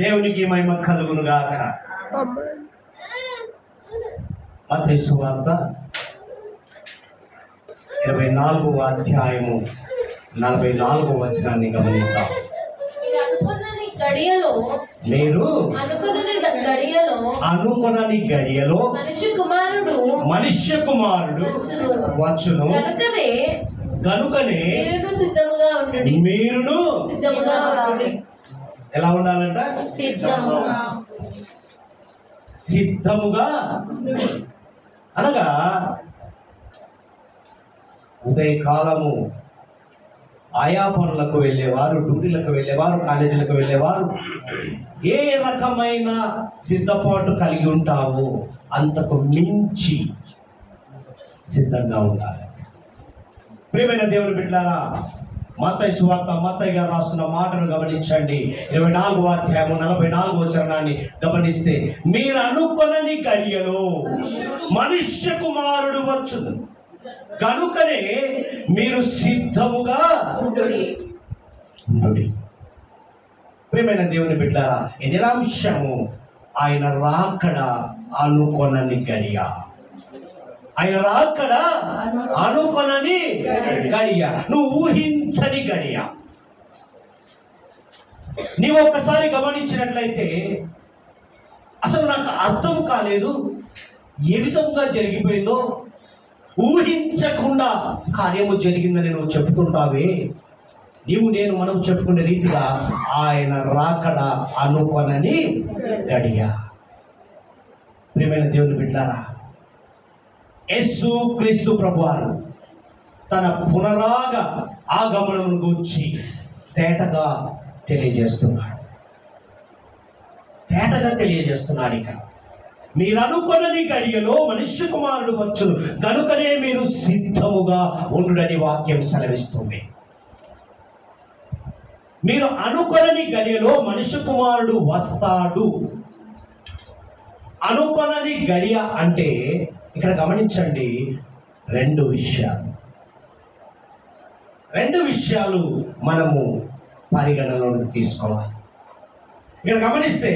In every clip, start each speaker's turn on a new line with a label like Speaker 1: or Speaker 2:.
Speaker 1: దేవునికి మహిమ కలుగును గాక. మత్తయి సువార్త 24వ అధ్యాయము 44వ వచనాన్ని గమనిద్దాం. మీరు అనుకొనని గడియలో మనుష్య కుమారుడు వచ్చును, కనుకనే మీరును ఎలా ఉండాలంట? సిద్ధముగా అనగా ఉదయకాలము ఆయా పనులకు వెళ్ళేవారు, డ్యూటీలకు వెళ్ళేవారు, కాలేజీలకు వెళ్ళేవారు ఏ రకమైన సిద్ధపాటు కలిగి ఉంటావో అంతకు మించి సిద్ధంగా ఉండాలి. ప్రియమైన దేవుని బిడ్డలారా, మత్తయి సువార్త మత్తయి గారు రాస్తున్న మాటను గమనించండి. 24వ అధ్యాయము 44వ వచనాన్ని గమనిస్తే, మీరు అనుకొనని గడియలో మనుష్య కుమారుడు వచ్చును, కనుకనే మీరు సిద్ధముగా ఉండుడి. ప్రియమైన దేవుని బిడ్డలారా, ఇది అంశము ఆయన రాకడ అనుకొనని గడియ. ఆయన రాకడ అనుకొనని గడియ, నువ్వు ఊహించని గడియ. నీవు ఒక్కసారి గమనించినట్లయితే అసలు నాకు అర్థం కాలేదు, ఏ విధంగా జరిగిపోయిందో, ఊహించకుండా కార్యము జరిగిందని నువ్వు చెప్తుంటావే. నీవు నేను మనం చెప్పుకునే రీతిగా ఆయన రాకడ అనుకొనని గడియ. ప్రియమైన దేవుని బిడ్డలారా, యేసు క్రీస్తు ప్రభువారు తన పునరాగ ఆగమనమును గూర్చి తేటగా తెలియజేస్తున్నాడు. ఇక మీరు అనుకొనని గడియలో మనుష్య కుమారుడు వచ్చును, కనుకనే మీరు సిద్ధముగా ఉండుడని వాక్యం సెలవిస్తుంది. మీరు అనుకొనని గడియలో మనుష్య కుమారుడు వస్తాడు. అనుకొనని గడియ అంటే ఇక్కడ గమనించండి, రెండు విషయాలు మనము పరిగణలోకి తీసుకోవాలి. ఇక్కడ గమనిస్తే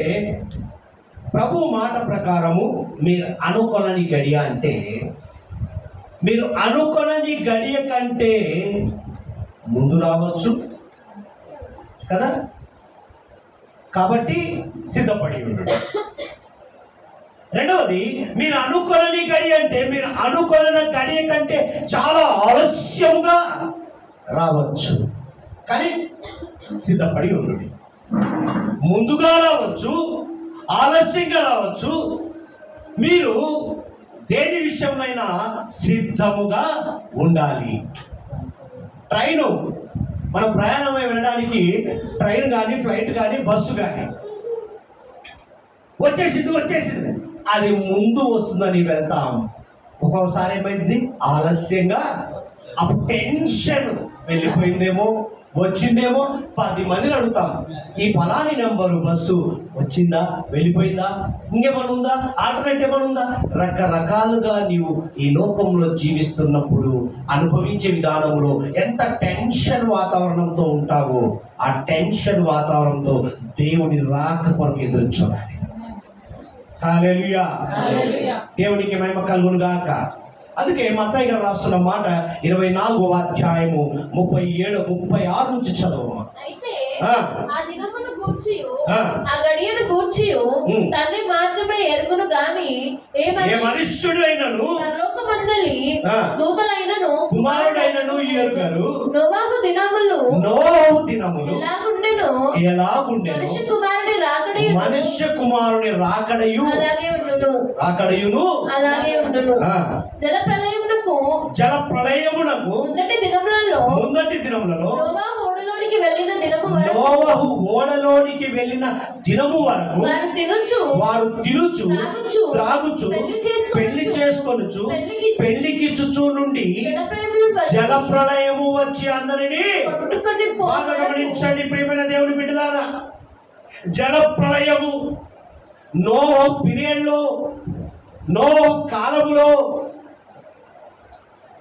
Speaker 1: ప్రభు మాట ప్రకారము మీరు అనుకొనని గడియ అంటే, మీరు అనుకొనని గడియ కంటే ముందు రావచ్చు కదా, కాబట్టి సిద్ధపడి ఉండండి. రెండవది, మీరు అనుకొనని గడి అంటే మీరు అనుకొన గడియ కంటే చాలా ఆలస్యంగా రావచ్చు, కానీ సిద్ధపడి ఉండండి. ముందుగా రావచ్చు, ఆలస్యంగా రావచ్చు. మీరు దేని విషయంలో సిద్ధముగా ఉండాలి. ట్రైను, మనం ప్రయాణమై వెళ్ళడానికి ట్రైన్ కానీ, ఫ్లైట్ కానీ, బస్సు కానీ వచ్చేసింది, అది ముందు వస్తుందని వెళ్తాం. ఒక్కొక్కసారి ఏమైంది, ఆలస్యంగా, అప్పుడు టెన్షన్, వెళ్ళిపోయిందేమో, వచ్చిందేమో. 10 మందిని అడుగుతాం, ఈ ఫలాని నెంబరు బస్సు వచ్చిందా, వెళ్ళిపోయిందా, ఇంకేమన్నా ఉందా, ఆల్టర్నేట్ ఏమైనా ఉందా? రకరకాలుగా నీవు ఈ లోకంలో జీవిస్తున్నప్పుడు అనుభవించే విధానంలో ఎంత టెన్షన్ వాతావరణంతో ఉంటావో, ఆ టెన్షన్ వాతావరణంతో దేవుని రాక కొరకు ఎదురు చూడాలి. హల్లెలూయా, దేవునికి మహిమ కలుగును గాక. అందుకే మత్తయి గారు రాస్తున్న మాట 24వ అధ్యాయము 37, 36 నుంచి చదవమా.
Speaker 2: తండ్రి మాత్రమే ఎరుగును గాని ఏ మనుష్యుడైనను దూతలైనను
Speaker 1: కుమారుడైనను ఎరుగరు.
Speaker 2: నోవాహు దినములు
Speaker 1: ఎలాగుండెను మనుష్య కుమారుని రాకడయు
Speaker 2: అలాగే ఉండును. జల ప్రళయమునకు
Speaker 1: ముందటి దినములలో
Speaker 2: నోవాహు
Speaker 1: ఓడలోనికి వెళ్ళిన దినము వరకు వారు తినుచు త్రాగుచు పెళ్లి చేసుకొనుచు పెళ్లికిచ్చుచు నుండి జల ప్రళయము వచ్చి అందరినీ బాగా గమనించండి. ప్రియమైన దేవుని బిడ్డలారా, జల ప్రళయము నోవహు పీరియడ్లో, నోవహు కాలములో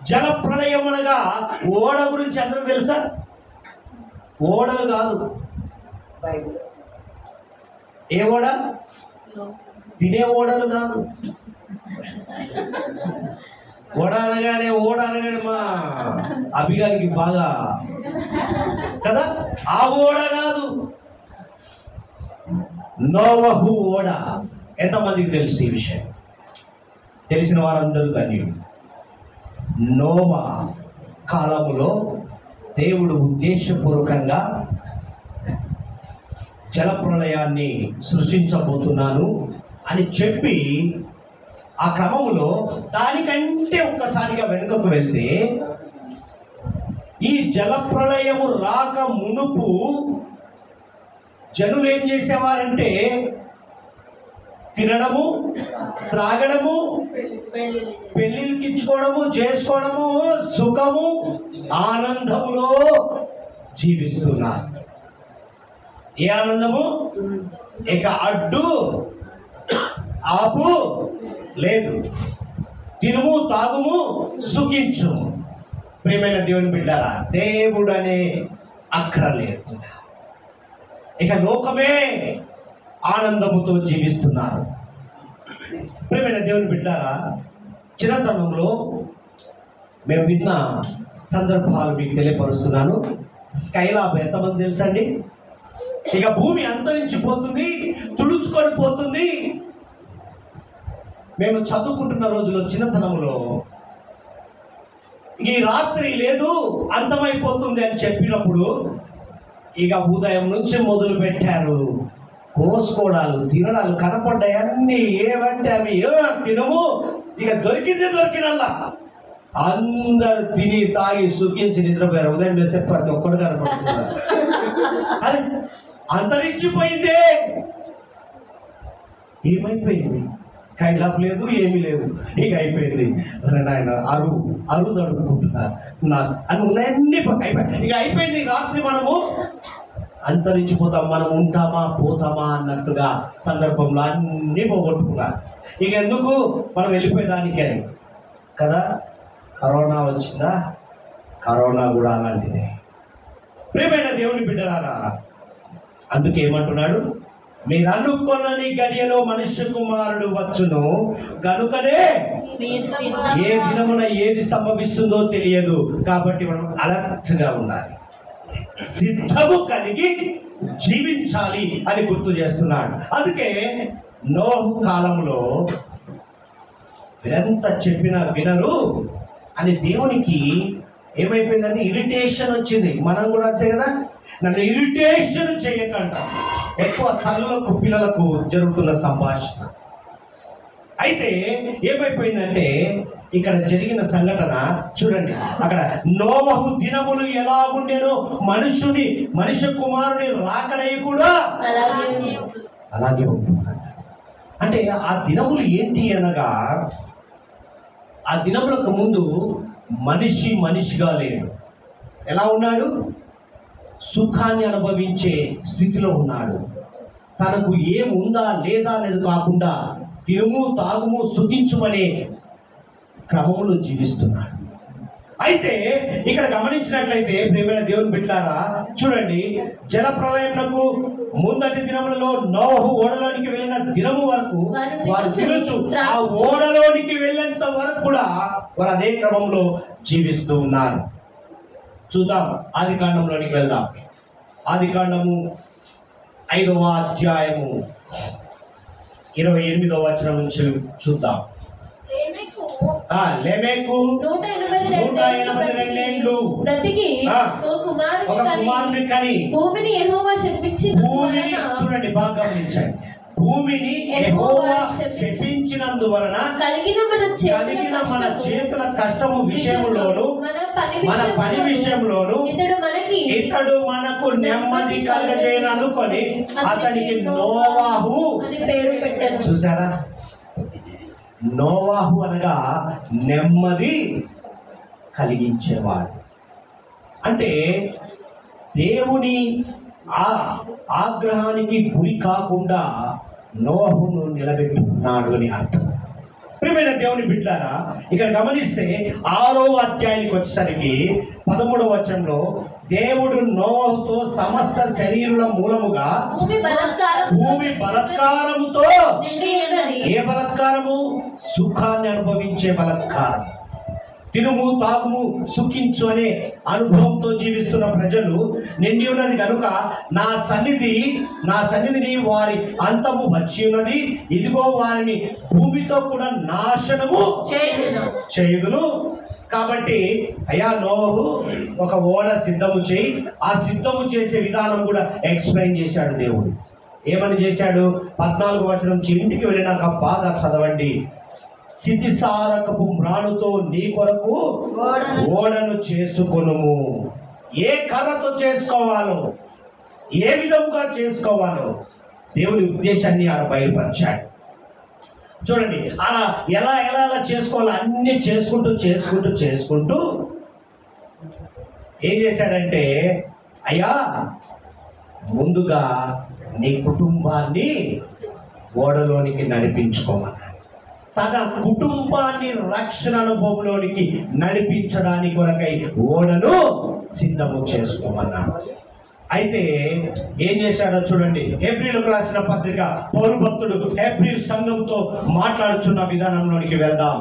Speaker 1: జల ప్రళయం అనగా ఓడ గురించి అందరూ తెలుసా? ఓడలు కాదు, ఏ ఓడ? తినే ఓడలు కాదు. ఓడ అనగానే మా అభిగారికి బాగా కదా, ఆ ఓడ కాదు. నోవహు ఓడ. ఎంతమందికి తెలుసు ఈ విషయం? తెలిసిన వారందరూ ధన్యులు. నోవా కాలములో దేవుడు ఉద్దేశపూర్వకంగా జలప్రళయాన్ని సృష్టించబోతున్నాను అని చెప్పి, ఆ క్రమంలో దానికంటే ఒక్కసారిగా వెనుకకు వెళ్తే, ఈ జలప్రళయము రాక మునుపు జనులు ఏం చేసేవారంటే తినడము, త్రాగడము, పెళ్ళిళ్ళకి ఇచ్చుకోవడము, చేసుకోవడము, సుఖము, ఆనందములో జీవిస్తున్నారు. ఏ ఆనందము? ఇక అడ్డు ఆపు లేదు. తినుము, తాగుము, సుఖించు. ప్రియమైన దేవుని బిడ్డారా, దేవుడు అనే అక్కరలేదు. ఇక లోకమే ఆనందముతో జీవిస్తున్నారు. ప్రియమైన దేవుని బిడ్డారా, చిన్నతనంలో మేము విన్న సందర్భాలు మీకు తెలియపరుస్తున్నాను. స్కైలాబ్ ఎంతమంది తెలుసండి? ఇక భూమి అంతరించిపోతుంది, తుడుచుకొని పోతుంది. మేము చదువుకుంటున్న రోజుల్లో చిన్నతనంలో ఈ రాత్రి లేదు, అంతమైపోతుంది అని చెప్పినప్పుడు ఇక ఉదయం నుంచి మొదలు పెట్టారు కోసుకోవడాలు, తినడాలు కనపడ్డాయి. అన్నీ ఏవంటే అవి తినము, ఇక దొరికినల్లా అందరు తిని తాగి సుఖించి నిద్రపోయారు. ఉదయం వేస్తే ప్రతి ఒక్కడు కనపడుతున్నారు. అది అంతరించిపోయిందే. ఏమైపోయింది? స్కైలాబ్ లేదు, ఏమీ లేదు. ఇక అయిపోయింది. ఆయన అరువు తడుపుకుంటున్నారు అని ఉన్నాయన్నీ అయిపోయి ఇక అయిపోయింది. రాత్రి మనము అంతరించిపోతాం, మనం ఉంటామా పోతామా అన్నట్టుగా సందర్భంలో అన్నీ పోగొట్టుకున్నారు. ఇక ఎందుకు మనం వెళ్ళిపోయేదానికే కదా. కరోనా వచ్చిందా? కరోనా కూడా అలాంటిదే. ప్రియమైన దేవుని బిడ్డలారా, అందుకే ఏమంటున్నాడు? మీరు అనుకున్నని గడియలో మనుష్య కుమారుడు వచ్చును కనుకనే ఏ దినమున ఏది సంభవిస్తుందో తెలియదు. కాబట్టి మనం అలర్ట్గా ఉండాలి, సిద్ధము కలిగి జీవించాలి అని గుర్తు చేస్తున్నాడు. అందుకే నోహు కాలంలో మీరెంత చెప్పినా వినరు అని దేవునికి ఏమైపోయిందంటే ఇరిటేషన్ వచ్చింది. మనం కూడా అంతే కదా, నన్ను ఇరిటేషన్ చేయకంట. ఎక్కువ తల్లులకు పిల్లలకు జరుగుతున్న సంభాషణ. అయితే ఏమైపోయిందంటే ఇక్కడ జరిగిన సంఘటన చూడండి. అక్కడ నోవహు దినములు ఎలాగుండేనో మనుష్య కుమారుని రాకడై కూడా అలాగే ఉంటుందంట. అంటే ఆ దినములు ఏంటి అనగా, ఆ దినములకు ముందు మనిషిగా లేడు. ఎలా ఉన్నాడు? సుఖాన్ని అనుభవించే స్థితిలో ఉన్నాడు. తనకు ఏముందా లేదా అనేది కాకుండా తినుము, తాగుము, సుఖించుమనే క్రమంలో జీవిస్తున్నాడు. అయితే ఇక్కడ గమనించినట్లయితే ప్రియమైన దేవుని బిడ్డలారా చూడండి, జల ప్రళయమునకు ముందటి దినములలో నోవహు ఓడలోనికి వెళ్ళిన దినము వరకు వారు తినొచ్చు. ఆ ఓడలోనికి వెళ్ళేంత వరకు కూడా వారు అదే క్రమంలో జీవిస్తూ ఉన్నారు. చూద్దాం, ఆది కాండంలోనికి వెళ్దాం. ఆది కాండము 5వ అధ్యాయము 28వ వచనం నుంచి చూద్దాం. లెమెకు 182 ఏళ్ళు బ్రతికి ఒక కుమారుని కని భూమిని యెహోవా శపించినందువలన, చూడండి బాగా గమనించండి, భూమిని యెహోవా శపించినందువలన కలిగిన మన చేతుల కష్టము విషయములోను మన పని విషయంలోను ఇతడు మనకు నెమ్మది కలగజేయననుకొని అతనికి నోవాహు అని పేరు పెట్టారు. చూసారా, నోవాహు అనగా నెమ్మది కలిగించేవాడు. అంటే దేవుని ఆగ్రహానికి గురి కాకుండా నోవాహును నిలబెట్టుకున్నాడు అని అర్థం. ప్రియమైన దేవుని బిడ్డలారా, ఇక్కడ గమనిస్తే 6వ అధ్యాయానికి వచ్చేసరికి 13వ వచనంలో దేవుడు నోహుతో సమస్త శరీరుల మూలముగా భూమి బలత్కారముతో ఏ బలత్కారము? సుఖాన్ని అనుభవించే బలత్కారం. తినుము తాగుము సుఖించు అనే అనుభవంతో జీవిస్తున్న ప్రజలు నిండి ఉన్నది కనుక నా సన్నిధిని వారి అంతము వచ్చి ఉన్నది, ఇదిగో వారిని భూమితో కూడా నాశనము చేయుదును. కాబట్టి అయ్యా నోహు ఒక ఓడ సిద్ధము చేయి. ఆ సిద్ధము చేసే విధానం కూడా ఎక్స్ప్లెయిన్ చేశాడు దేవుడు. ఏమని చేశాడు? 14వ వచనం నుంచి ఇంటికి వెళ్ళినాక బాగా చదవండి. సితిసారకపు మ్రాణుతో నీ కొరకు ఓడను చేసుకొనుము. ఏ కర్రతో చేసుకోవాలో, ఏ విధంగా చేసుకోవాలో దేవుని ఉద్దేశాన్ని ఆడ బయలుపరిచాడు. చూడండి, అలా ఎలా చేసుకోవాలో అన్ని చేసుకుంటూ ఏం చేశాడంటే, అయ్యా ముందుగా నీ కుటుంబాన్ని ఓడలోనికి నడిపించుకోమన్నాడు. తన కుటుంబాన్ని రక్షణ అనుభవంలోనికి నడిపించడానికి కొరకై ఓడను సిద్ధము చేసుకోమన్నాడు. అయితే ఏం చేశాడో చూడండి. హెబ్రీలకు రాసిన పత్రిక పౌలు భక్తుడు హెబ్రీ సంఘంతో మాట్లాడుచున్న విధానంలోనికి వెళ్దాం.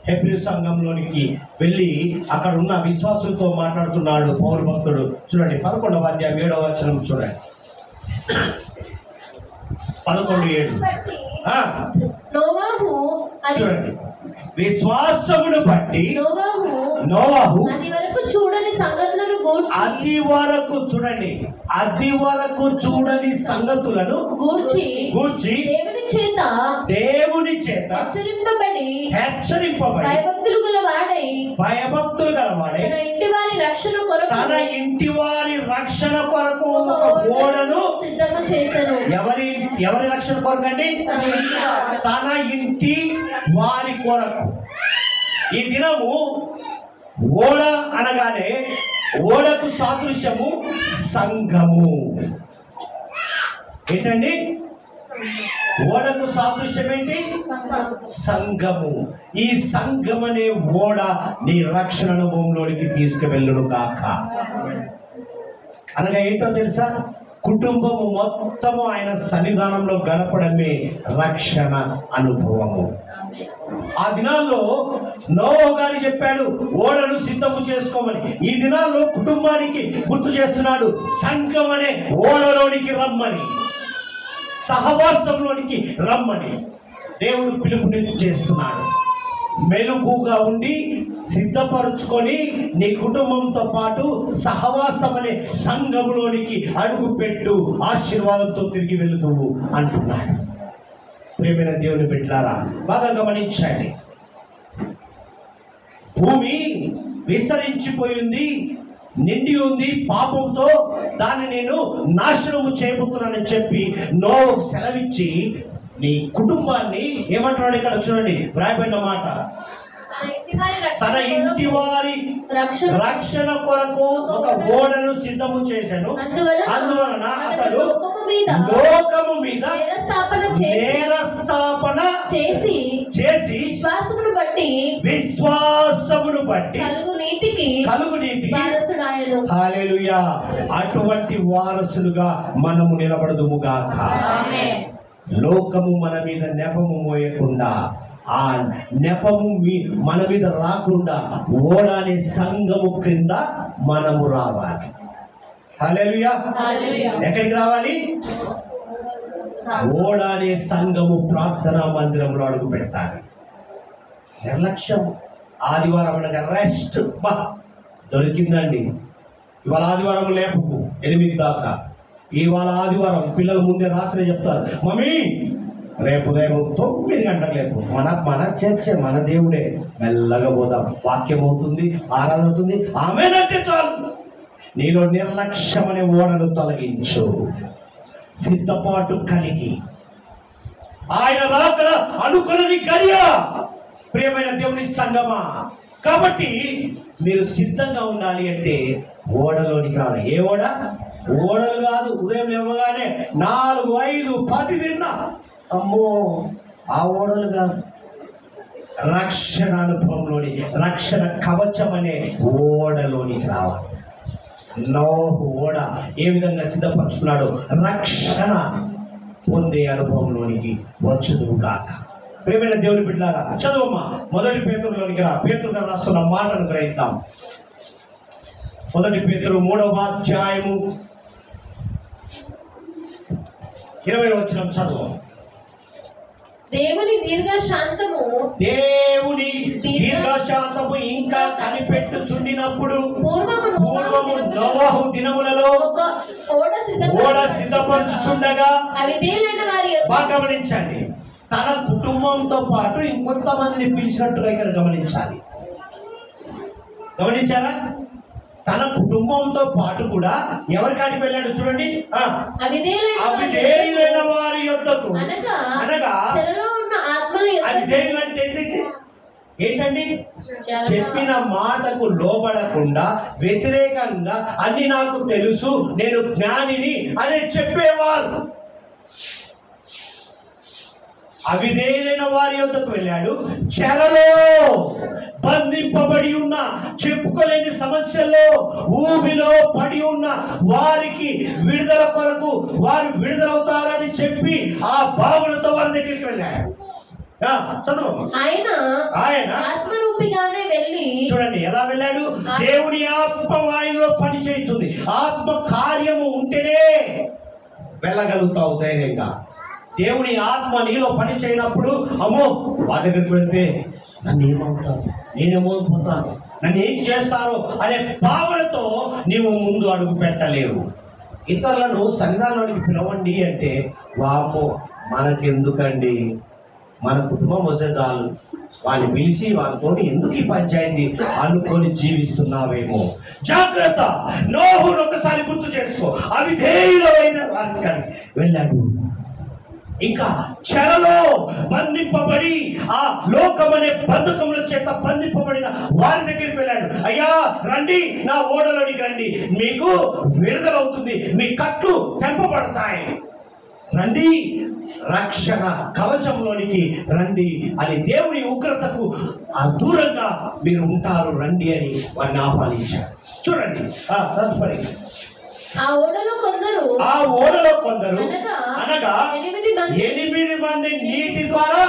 Speaker 1: హెబ్రీ సంఘంలోనికి వెళ్ళి అక్కడ ఉన్న విశ్వాసులతో మాట్లాడుతున్నాడు పౌలు భక్తుడు. చూడండి 11వ అధ్యాయం 7వ వచనం చూడండి. 11:7 చూడండి. విశ్వాసమును బట్టి నోవాహు అది వరకు చూడని సంగతులను గూర్చి దేవుని చేత హెచ్చరింపబడి భయభక్తులు గలవాడై తన ఇంటి వారి రక్షణ కొరకు ఓడను ఎవరి రక్షణ కొరకు అండి? తన ఇంటి వారి కొరకు. ఈ దినము ఓడ అనగానే ఓడకు సాదృశ్యము సంఘము. ఏంటండి ఓడకు సాదృశ్యం ఏంటి? సంఘము. ఈ సంఘం అనే ఓడ నీ రక్షణ అనుభవంలోనికి తీసుకువెళ్ళును కాక. అనగా ఏంటో తెలుసా? కుటుంబము మొత్తము ఆయన సన్నిధానంలో గడపడమే రక్షణ అనుభవము. ఆ దినాల్లో నోవహు గారు చెప్పాడు ఓడను సిద్ధము చేసుకోమని. ఈ దినాల్లో కుటుంబానికి గుర్తు చేస్తున్నాడు సంఘం అనే ఓడలోనికి రమ్మని, సహవాసంలోనికి రమ్మని దేవుడు పిలుపుని చేస్తున్నాడు. మెలకుగా ఉండి సిద్ధపరుచుకొని నీ కుటుంబంతో పాటు సహవాసం అనే సంఘంలోనికి అడుగు పెట్టు, ఆశీర్వాదంతో తిరిగి వెళుతువు అంటున్నాడు. ప్రియమైన దేవుని బిడ్డలారా, బాగా గమనించండి. భూమి విస్తరించిపోయింది, నిండి ఉంది పాపంతో, దాన్ని నేను నాశనము చేయబోతున్నానని చెప్పి నోవహు సెలవిచ్చి నీ కుటుంబాన్ని ఏమంటున్నాడు ఇక్కడ చూడండి, వ్రాయబడిన మాట. తన ఇంటి వారి రక్షణ కొరకు ఒక ఓడను సిద్ధము చేశాను. అందువలన అతడు లోకము మీద నేరస్థాపన చేసి విశ్వాసమును బట్టి కలుగు నీతికి హల్లెలూయా అటువంటి వారసులుగా మనము నిలబడదుముగాక. లోకము మన మీద నెపము మోయకుండా, ఆ నెపము మన మీద రాకుండా ఓడానే సంఘము క్రింద మనము రావాలి. హల్లెలూయా. ఎక్కడికి రావాలి? ఓడానే సంఘము ప్రార్థనా మందిరంలో అడుగు పెట్టాలి. నిర్లక్ష్యం. ఆదివారం అనగా రెస్ట్ దొరికిందండి. ఇవాళ ఆదివారం లేపు 8 దాకా. ఇవాళ ఆదివారం పిల్లలు ముందే రాత్రి చెప్తారు, మమ్మీ రేపు ఉదయం 9 గంటలకు లేపు. మన చర్చ మన దేవుడే. మెల్లగా పోదాం, వాక్యం అవుతుంది, ఆరాధన అవుతుంది, ఆమెనంటే చాలు. నీలో నిర్లక్ష్యం అనే ఓడను తొలగించు. సిద్ధపాటు కలిగి ఆయన రాకడ అనుకున్నది గడియ. ప్రియమైన దేవుని సంగమా, కాబట్టి మీరు సిద్ధంగా ఉండాలి అంటే ఓడలోనికి రావాలి. ఏ ఓడ? ఓడలు కాదు. ఉదయం ఇవ్వగానే 4, 5, 10 తిన్నా, అమ్మో ఆ ఓడలు కాదు. రక్షణ అనుభవంలోని, రక్షణ కవచం అనే ఓడలోనికి రావాలి. నోహు ఓడ ఏ విధంగా సిద్ధపరచుకున్నాడో రక్షణ పొందే అనుభవంలోనికి వచ్చుదువు గాక. ప్రియమైన దేవుని బిడ్డలారా, చదువమ్మా మొదటి పేతురులోనికి రా. పేతురు గారు రాస్తున్న మాటను గ్రహిద్దాం. మొదటి పేతురు 3వ అధ్యాయము 20వ వచనం చదువు.
Speaker 2: దేవుని దీర్ఘశాంతము
Speaker 1: ఇంకా కనిపెట్టుచుండినప్పుడు
Speaker 2: పూర్వము
Speaker 1: నోవహు దినములలో
Speaker 2: ఒక ఓడ
Speaker 1: సిద్ధపరచుచుండగా
Speaker 2: అవిధేయులైన వారి
Speaker 1: బాగా గమనించండి. తన కుటుంబంతో పాటు ఇంకొంతమందిని పిలిచినట్టుగా ఇక్కడ గమనించాలి. గమనించారా? తన కుటుంబంతో పాటు కూడా ఎవరి కాడికి వెళ్ళాడు చూడండి. అవిధేయులైన వారి యొద్దకు అనగా అవిధేయులు అంటే ఏంటండి? చెప్పిన మాటకు లోబడకుండా వ్యతిరేకంగా అన్ని నాకు తెలుసు, నేను జ్ఞానిని అని చెప్పేవారు. అవిధేయులైన వారి యొద్దకు వెళ్ళాడు. చెరలో బంధింపబడి ఉన్న, చెప్పుకోలేని సమస్యల్లో ఊబిలో పడి ఉన్న వారికి విడుదల కొరకు వారు విడుదలవుతారని చెప్పి ఆ భావనతో వారి దగ్గరికి వెళ్ళాడు. చదువు. ఆయన
Speaker 2: ఆత్మరూపిగానే వెళ్ళి, చూడండి
Speaker 1: ఎలా వెళ్ళాడు. దేవుని ఆత్మ వారిలో పని చేస్తుంది. ఆత్మ కార్యము ఉంటేనే వెళ్ళగలుగుతావు ధైర్యంగా. దేవుని ఆత్మ నీలో పని చేయనప్పుడు అమ్మో వాళ్ళ దగ్గరికి వెళ్తే నన్ను ఏమవుతాను, నేనేమవుతాను, నన్ను ఏం చేస్తారో అనే భావనతో నీవు ముందు అడుగు పెట్టలేవు. ఇతరులను సన్నిధానంలోనికి పిలవండి అంటే వామ్మో మనకెందుకండి, మన కుటుంబం వస్తే చాలు, వాళ్ళని పిలిచి వాళ్ళతో ఎందుకు ఈ పంచాయతీ అనుకొని జీవిస్తున్నావేమో. జాగ్రత్త. నోహును ఒకసారి గుర్తు చేసుకో. అవిధేయులైన వారికి వెళ్ళాడు. ఇంకా చెరలో బంధింపబడి ఆ లోకమనే బంధకముల చేత బంధింపబడిన వారి దగ్గరికి వెళ్ళాడు. అయ్యా రండి, నా ఓడలోనికి రండి, మీకు విడుదలవుతుంది, మీ కట్లు తెంపబడతాయి, రండి, రక్షణ కవచంలోనికి రండి అని, దేవుని ఉగ్రతకు దూరంగా మీరు ఉంటారు, రండి అని వారిని ఆహ్వానించారు. చూడండి తదుపరి.
Speaker 2: ఆ ఓడలో కొందరు
Speaker 1: అనగా 8 మంది నీటి ద్వారా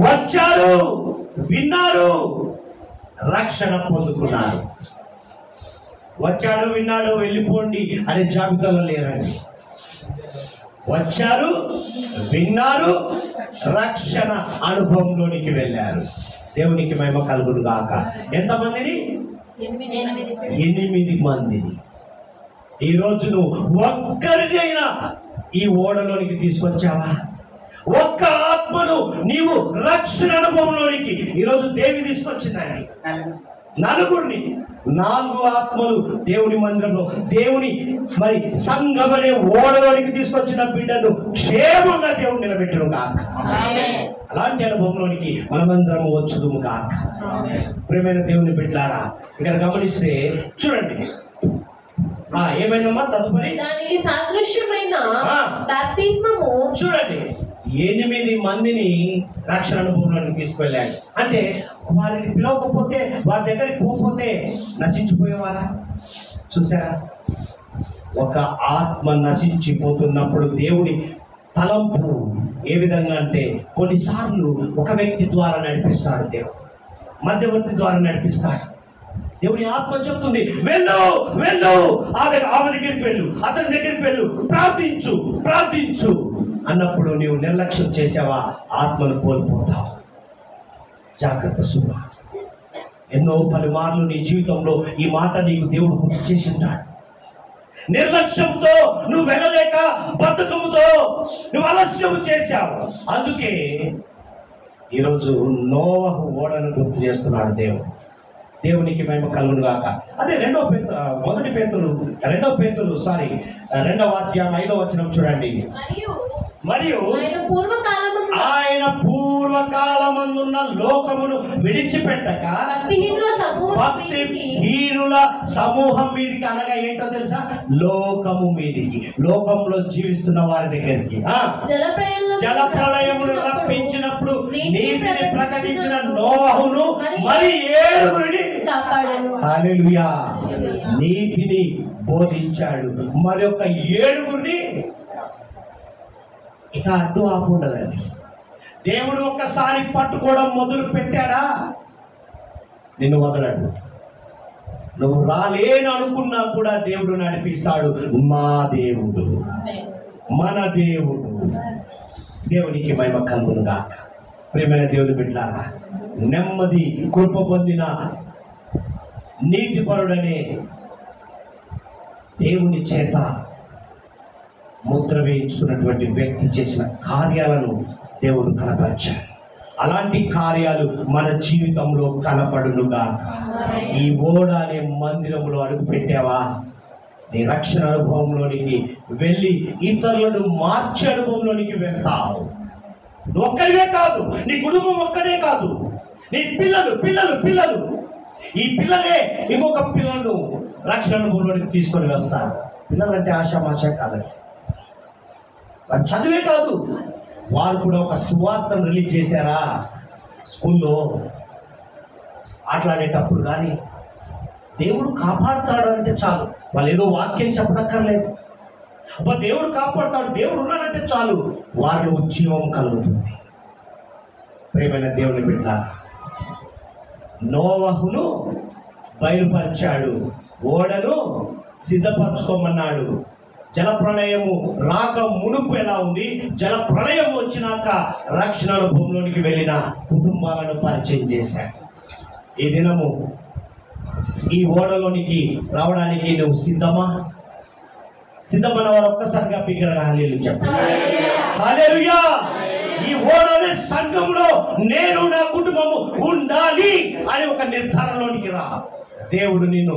Speaker 1: వచ్చారు, విన్నారు, రక్షణ పొందుకున్నారు. వచ్చాడు, విన్నాడు, వెళ్ళిపోండి అనే జాబితాలో లేరండి. వచ్చారు, విన్నారు, రక్షణ అనుభవంలోనికి వెళ్ళారు. దేవునికి మహిమ కలుగును గాక. ఎంతమందిని? 8 మందిని. ఈ రోజు నువ్వు ఒక్కరినైనా ఈ ఓడలోనికి తీసుకొచ్చావా? ఒక్క ఆత్మను నీవు రక్షణ అనుభవంలోనికి ఈరోజు దేవి తీసుకొచ్చిందండి. 4 ఆత్మలు దేవుని మందిరంలో, దేవుని మరి సంఘమనే ఓడలోనికి తీసుకొచ్చిన బిడ్డను క్షేమంగా దేవుడు నిలబెట్టను కాక. అలాంటి అనుభవంలోనికి మనమందరము వచ్చుదుము కాక. ప్రియమైన దేవుని బిడ్డలారా, ఇక్కడ గమనిస్తే చూడండి ఏమైందమ్మా తదుపరి.
Speaker 2: దానికి సాదృశ్యమైన బాప్తిస్మము. చూడండి
Speaker 1: 8 మందిని రక్షణ అనుభవంలోకి తీసుకెళ్ళాడు. అంటే వారిని పిలవకపోతే, వారి దగ్గరికి పోకపోతే నశించిపోయేవారా? చూసారా? ఒక ఆత్మ నశించిపోతున్నప్పుడు దేవుడి తలంపు ఏ విధంగా అంటే, కొన్నిసార్లు ఒక వ్యక్తి ద్వారా నడిపిస్తాడు దేవుడు, మధ్యవర్తి ద్వారా నడిపిస్తాడు. దేవుని ఆత్మ చెప్తుంది వెళ్ళు వెళ్ళు, ఆమె దగ్గరికి వెళ్ళు, అతని దగ్గరికి వెళ్ళు, ప్రార్థించు అన్నప్పుడు నీవు నిర్లక్ష్యం చేసావా, ఆత్మను కోల్పోతావు. జాగ్రత్త సుమ. ఎన్నో పలుమార్లు నీ జీవితంలో ఈ మాట నీకు దేవుడు గుర్తు చేసింటాడు. నిర్లక్ష్యంతో నువ్వు వెళ్ళలేక, బద్ధకముతో నువ్వు ఆలస్యం చేశావు. అందుకే ఈరోజు నోవహు ఓడను గుర్తు చేస్తున్నాడు దేవుడు. దేవునికి మహిమ కలుగును గాక. అదే 2వ పేతురు 2వ అధ్యాయం 5వ వచనం చూడండి. మరియు ఆయన పూర్వకాలమందున్న లోకమును విడిచిపెట్టక భక్తిహీనుల సమూహం మీదికి, అనగా ఏంటో తెలుసా? లోకము మీదికి, లోకంలో జీవిస్తున్న వారి దగ్గరికి, జలప్రలయములు పెంచినప్పుడు నీతిని ప్రకటించిన నోవహును మరి 7
Speaker 2: కాపాడాను.
Speaker 1: హల్లెలూయా. నీతిని బోధించాడు, మరొక 7 ఇక అడ్డు ఆపు ఉండదండి. దేవుడు ఒక్కసారి పట్టుకోవడం మొదలు పెట్టాడా నిన్ను వదలడు. నువ్వు రాలేను అనుకున్నా కూడా దేవుడు నడిపిస్తాడు. మా దేవుడు, మన దేవుడు. దేవునికి మహిమ కలుగును గాక. ప్రియమైన దేవుని బిడ్డలారా, నెమ్మది కృప పొందిన నీతిపరుడనే దేవుని చేత ముద్ర వేయించుకున్నటువంటి వ్యక్తి చేసిన కార్యాలను దేవుడు కనపరిచాడు. అలాంటి కార్యాలు మన జీవితంలో కనపడునుగాక. ఈ ఓడ అనే మందిరంలో అడుగు పెట్టావా, నీ రక్షణ అనుభవంలోనికి వెళ్ళి ఇతరులను మార్చే అనుభవంలోనికి వెళ్తావు. నువ్వు ఒక్కరివే కాదు, నీ కుటుంబం ఒక్కడే కాదు, నీ పిల్లలు పిల్లలు పిల్లలు ఈ పిల్లలే ఇంకొక పిల్లలను రక్షణ అనుభవంలోనికి తీసుకొని వస్తారు. పిల్లలంటే ఆశామాష కాదండి, వారు చదివే కాదు, వారు కూడా ఒక సువార్తను రిలీజ్ చేశారా స్కూల్లో ఆటలాడేటప్పుడు. కానీ దేవుడు కాపాడుతాడు అంటే చాలు, వాళ్ళు ఏదో వాక్యం చెప్పనక్కర్లేదు. దేవుడు కాపాడుతాడు, దేవుడు ఉన్నాడంటే చాలు, వారిలో ఉజ్జీవం కలుగుతుంది. ప్రియమైన దేవుని బిడ్డ, నోవహును బయలుపరిచాడు, ఓడను సిద్ధపరచుకోమన్నాడు. జలప్రళయము రాక మునుపు ఎలా ఉంది, జలప్రళయం వచ్చినాక రక్షణ అనుభవంలోనికి వెళ్ళిన కుటుంబాలను పరిచయం చేశాడు. ఈ దినము ఈ ఓడలోనికి రావడానికి నువ్వు సిద్ధమా? సిద్ధమన్న వారు ఒక్కసారిగా బిగ్గరగా హల్లెలూయా చెప్పండి. హల్లెలూయా. ఈ ఓడనే సంఘంలో నేను నా కుటుంబము ఉండాలి అని ఒక నిర్ధారణలోనికి రా. దేవుడు నిన్ను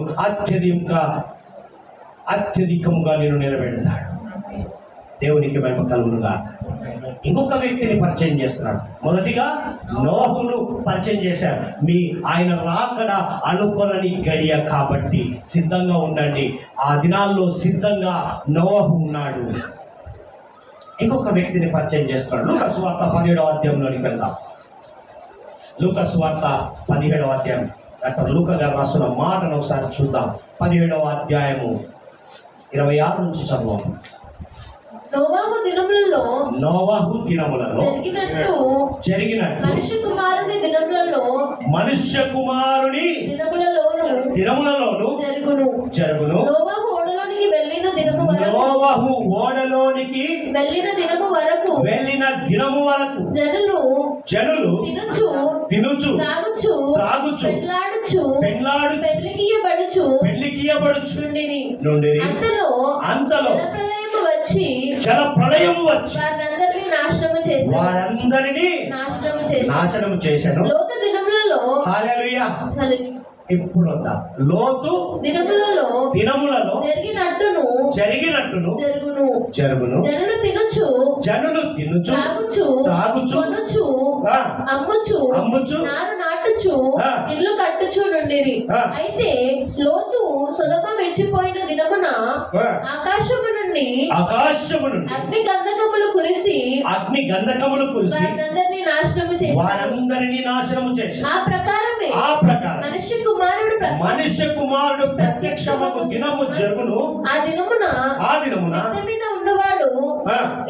Speaker 1: అత్యధికంగా నేను నిలబెడతాడు. దేవునికి మహిమ కలుగునుగా. ఇంకొక వ్యక్తిని పరిచయం చేస్తున్నాడు. మొదటిగా నోవహును పరిచయం చేశారు. ఆయన రాకడ అనుకొనని గడియ కాబట్టి సిద్ధంగా ఉండండి. ఆ దినాల్లో సిద్ధంగా నోవహు ఉన్నాడు. ఇంకొక వ్యక్తిని పరిచయం చేస్తున్నాడు. లూకా సువార్త 17వ అధ్యాయంలోనికి వెళ్దాం. లూకా సువార్త 17వ అధ్యాయం. డాక్టర్ లూకా గారు రాస్తున్న మాటను ఒకసారి చూద్దాం. 17వ అధ్యాయము 26 నుంచి చదువు.
Speaker 2: నోవహు దినములలో
Speaker 1: జరిగినట్టు మనుష్య కుమారుని
Speaker 2: దినములలోను
Speaker 1: జరుగును.
Speaker 2: నోవహు ఓడలోనికి వెళ్ళిన దినము వరకు జనులు తినుచు త్రాగుచు పెళ్లికియబడుచు
Speaker 1: నుండిరి. అంతలో జల ప్రళయము వచ్చి వారందరినీ నాశనము చేశాను. హల్లెలూయా. ఇప్పుడు లోతు దినములలో జరిగినట్టును జరుగును. జనులు తినుచు త్రాగుచు అమ్ముచు
Speaker 2: నాటుచు ఇల్లు కట్టుచు నుండిరి. అయితే లోతు సొదొమ విడిచిపోయిన దినమున ఆకాశము నుండి అగ్ని గంధకములు కురిసి
Speaker 1: వారందరినీ నాశనము చేసి ఆ ప్రకారమే మనుష్య కుమారుడు ప్రత్యక్షమగు దినము జరుగును.
Speaker 2: ఆ దినమున మీద ఉన్నవాడు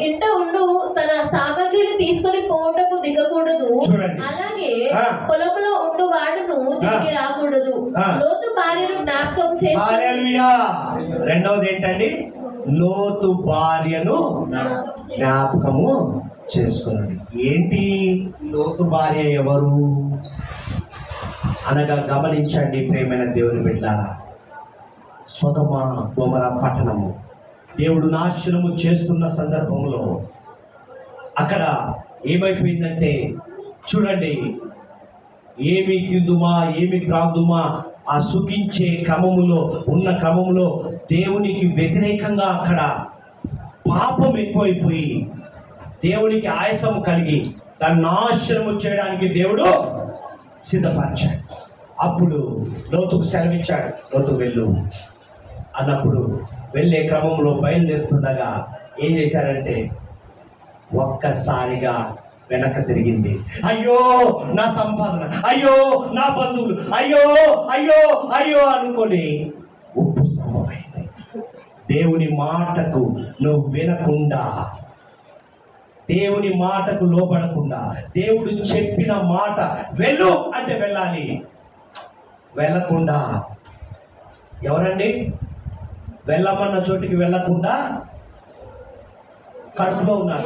Speaker 2: ఇంట ఉండు తన సామగ్రిని తీసుకొని పోవటకు దిగకూడదు. అలాగే పొలములో ఉండు వాడును తిరిగి రాకూడదు. లోతు భార్యను జ్ఞాపకం చేసి.
Speaker 1: రెండవది ఏంటండి? లోతు భార్యను జ్ఞాపకము చేసుకున్నాడు. ఏంటి లోతు భార్య ఎవరు అనగా గమనించండి ప్రియమైన దేవుని బిడ్డలారా. సొదొమ గొమొర్రా పట్టణము దేవుడు నాశనము చేస్తున్న సందర్భంలో అక్కడ ఏమైపోయిందంటే చూడండి, ఏమి తిందుమా ఏమి త్రాగుదుమా ఆ సుఖించే క్రమములో దేవునికి వ్యతిరేకంగా అక్కడ పాపం ఎక్కువైపోయి దేవునికి ఆయాసం కలిగి దాన్ని నాశనము చేయడానికి దేవుడు సిద్ధపరిచాడు. అప్పుడు లోతుకు సెలవిచ్చాడు, లోతు వెళ్ళు అన్నప్పుడు వెళ్ళే క్రమంలో బయలుదేరుతుండగా ఏం చేశారంటే ఒక్కసారిగా వెనక తిరిగింది. అయ్యో నా సంపాదన, అయ్యో నా బంధువులు, అయ్యో అయ్యో అయ్యో అనుకొని ఉప్పు స్తంభమైంది. దేవుని మాటకు నువ్వు వినకుండా, దేవుని మాటకు లోబడకుండా, దేవుడు చెప్పిన మాట వెళ్ళు అంటే వెళ్ళాలి, వెళ్ళకుండా ఎవరండి వెళ్ళమన్న చోటికి వెళ్ళకుండా కడుపులో ఉన్నారు.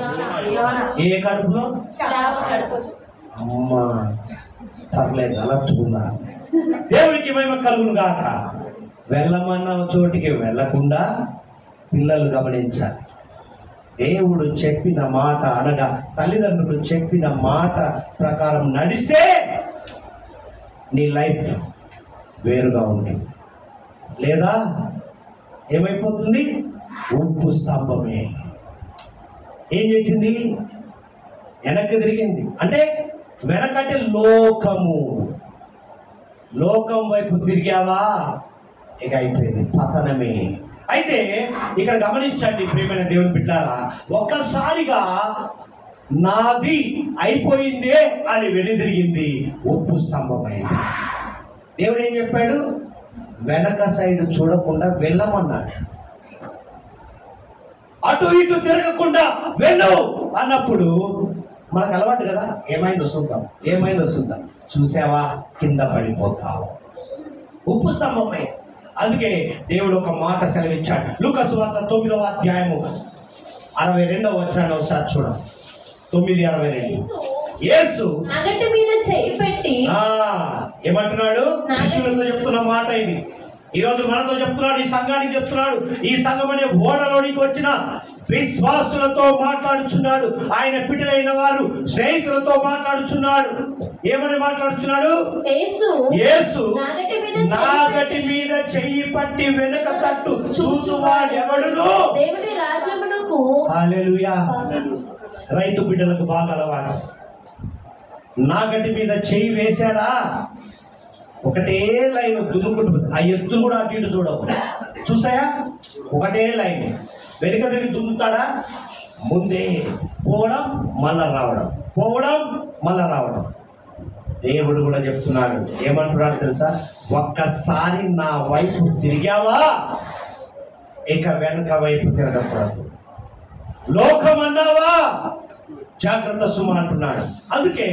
Speaker 1: ఏ కడుపులో? అమ్మా పర్లేదు అలర్చుకున్నారు. దేవునికి మహిమ కలుగును గాక. వెళ్ళమన్న చోటికి వెళ్ళకుండా పిల్లలు గమనించాలి. దేవుడు చెప్పిన మాట అనగా తల్లిదండ్రులు చెప్పిన మాట ప్రకారం నడిస్తే నీ లైఫ్ వేరుగా ఉంటుంది. లేదా ఏమైపోతుంది? ఉప్పు స్తంభమే. ఏం చేసింది? వెనక్కి తిరిగింది. అంటే వెనకంటే లోకం వైపు తిరిగావా ఇక అయిపోయింది, పతనమే. అయితే ఇక్కడ గమనించండి ప్రియమైన దేవుని బిడ్డలారా, ఒక్కసారిగా నాది అయిపోయిందే అని వెనుదిరిగింది, ఉప్పు స్తంభమైంది. దేవుడు ఏం చెప్పాడు? వెనక సైడ్ చూడకుండా వెళ్ళమన్నాడు. అటు ఇటు తిరగకుండా వెళ్ళు అన్నప్పుడు మనకు అలవాటు కదా, ఏమైందో చూద్దాం, చూసావా కింద పడిపోతావు. ఉప్పు స్తంభమై. అందుకే దేవుడు ఒక మాట సెలవిచ్చాడు. లూకా సువార్త 9వ అధ్యాయము 62వ వచనాన్ని ఒకసారి చూడండి. 9:62. యేసు
Speaker 2: నగటి మీద చేయి పెట్టి
Speaker 1: ఏమంటున్నాడు? శిష్యులతో చెప్తున్న మాట ఇది. ఈరోజు మనతో చెప్తున్నాడు, ఈ సంఘానికి చెప్తున్నాడు. ఈ సంఘం అనే ఓడలోనికి వచ్చిన విశ్వాసులతో మాట్లాడుచున్నాడు. ఆయన పిటలైన వారు స్నేహితులతో మాట్లాడుచున్నాడు. ఏమని మాట్లాడుచున్నాడు? యేసు నాగటి మీద చెయ్యి పట్టి వెనక తట్టు చూచువాడెవడును
Speaker 2: దేవుని రాజ్యమునకు.
Speaker 1: హల్లెలూయా. రైతు బిడ్డలకు బాగా అలవాటు. నాగటి మీద చెయ్యి వేశాడా ఒకటే లైన్ దున్నుకుంటుంది. ఆ ఎత్తులు కూడా అటు ఇటు చూడవు, చూస్తాయా? ఒకటే లైన్. వెనుక తిరిగి దున్నుతాడా? ముందే పోవడం మళ్ళా రావడం, పోవడం మళ్ళా రావడం. దేవుడు కూడా చెప్తున్నాడు. ఏమంటున్నాడు తెలుసా? ఒక్కసారి నా వైపు తిరిగావా ఇక వెనుక వైపు తిరగకూడదు. లోకం అన్నావా జాగ్రత్త సుమ అంటున్నాడు. అందుకే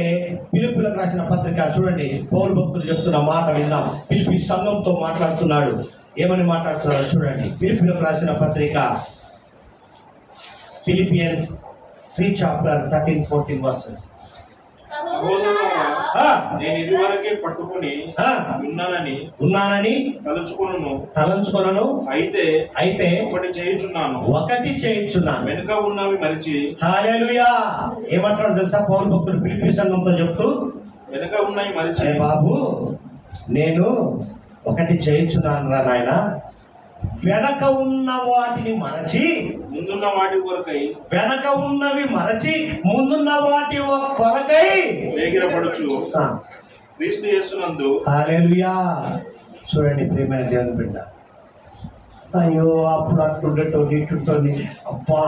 Speaker 1: ఫిలిప్పీలకు రాసిన పత్రిక చూడండి, పౌలు భక్తులు చెప్తున్న మాట విందాం. ఫిలిప్పీ సంఘంతో మాట్లాడుతున్నాడు. ఏమని మాట్లాడుతున్నాడు చూడండి. ఫిలిప్పీలకు రాసిన పత్రిక ఫిలిపియన్స్ 3:13-14 వర్సెస్.
Speaker 3: నేను ఇదివరకే పట్టుకుని ఉన్నానని తలంచుకొనను. అయితే ఒకటి చేయుచున్నాను వెనుక ఉన్నవి మరిచి.
Speaker 1: హల్లెలూయా. ఏమంటాడు తెలుసా పౌలు భక్తుడు ఫిలిప్పీ సంఘంతో చెప్తూ?
Speaker 3: వెనుక ఉన్నవి మరిచి
Speaker 1: బాబు నేను ఒకటి చేయుచున్నాను రా నాయన, వెనక ఉన్న వాటిని మరచి
Speaker 3: ముందున్న వాటి కొరకై,
Speaker 1: వెనక ఉన్నవి మరచి ముందున్న వాటి కొరకై
Speaker 3: వేగిరపడుచు క్రీస్తు యేసునందు.
Speaker 1: హల్లెలూయా. చూడండి ప్రియమైన దేవుని బిడ్డ, అయ్యో అప్పుడు అట్టుండేటోని ఇటుంటోని, అబ్బా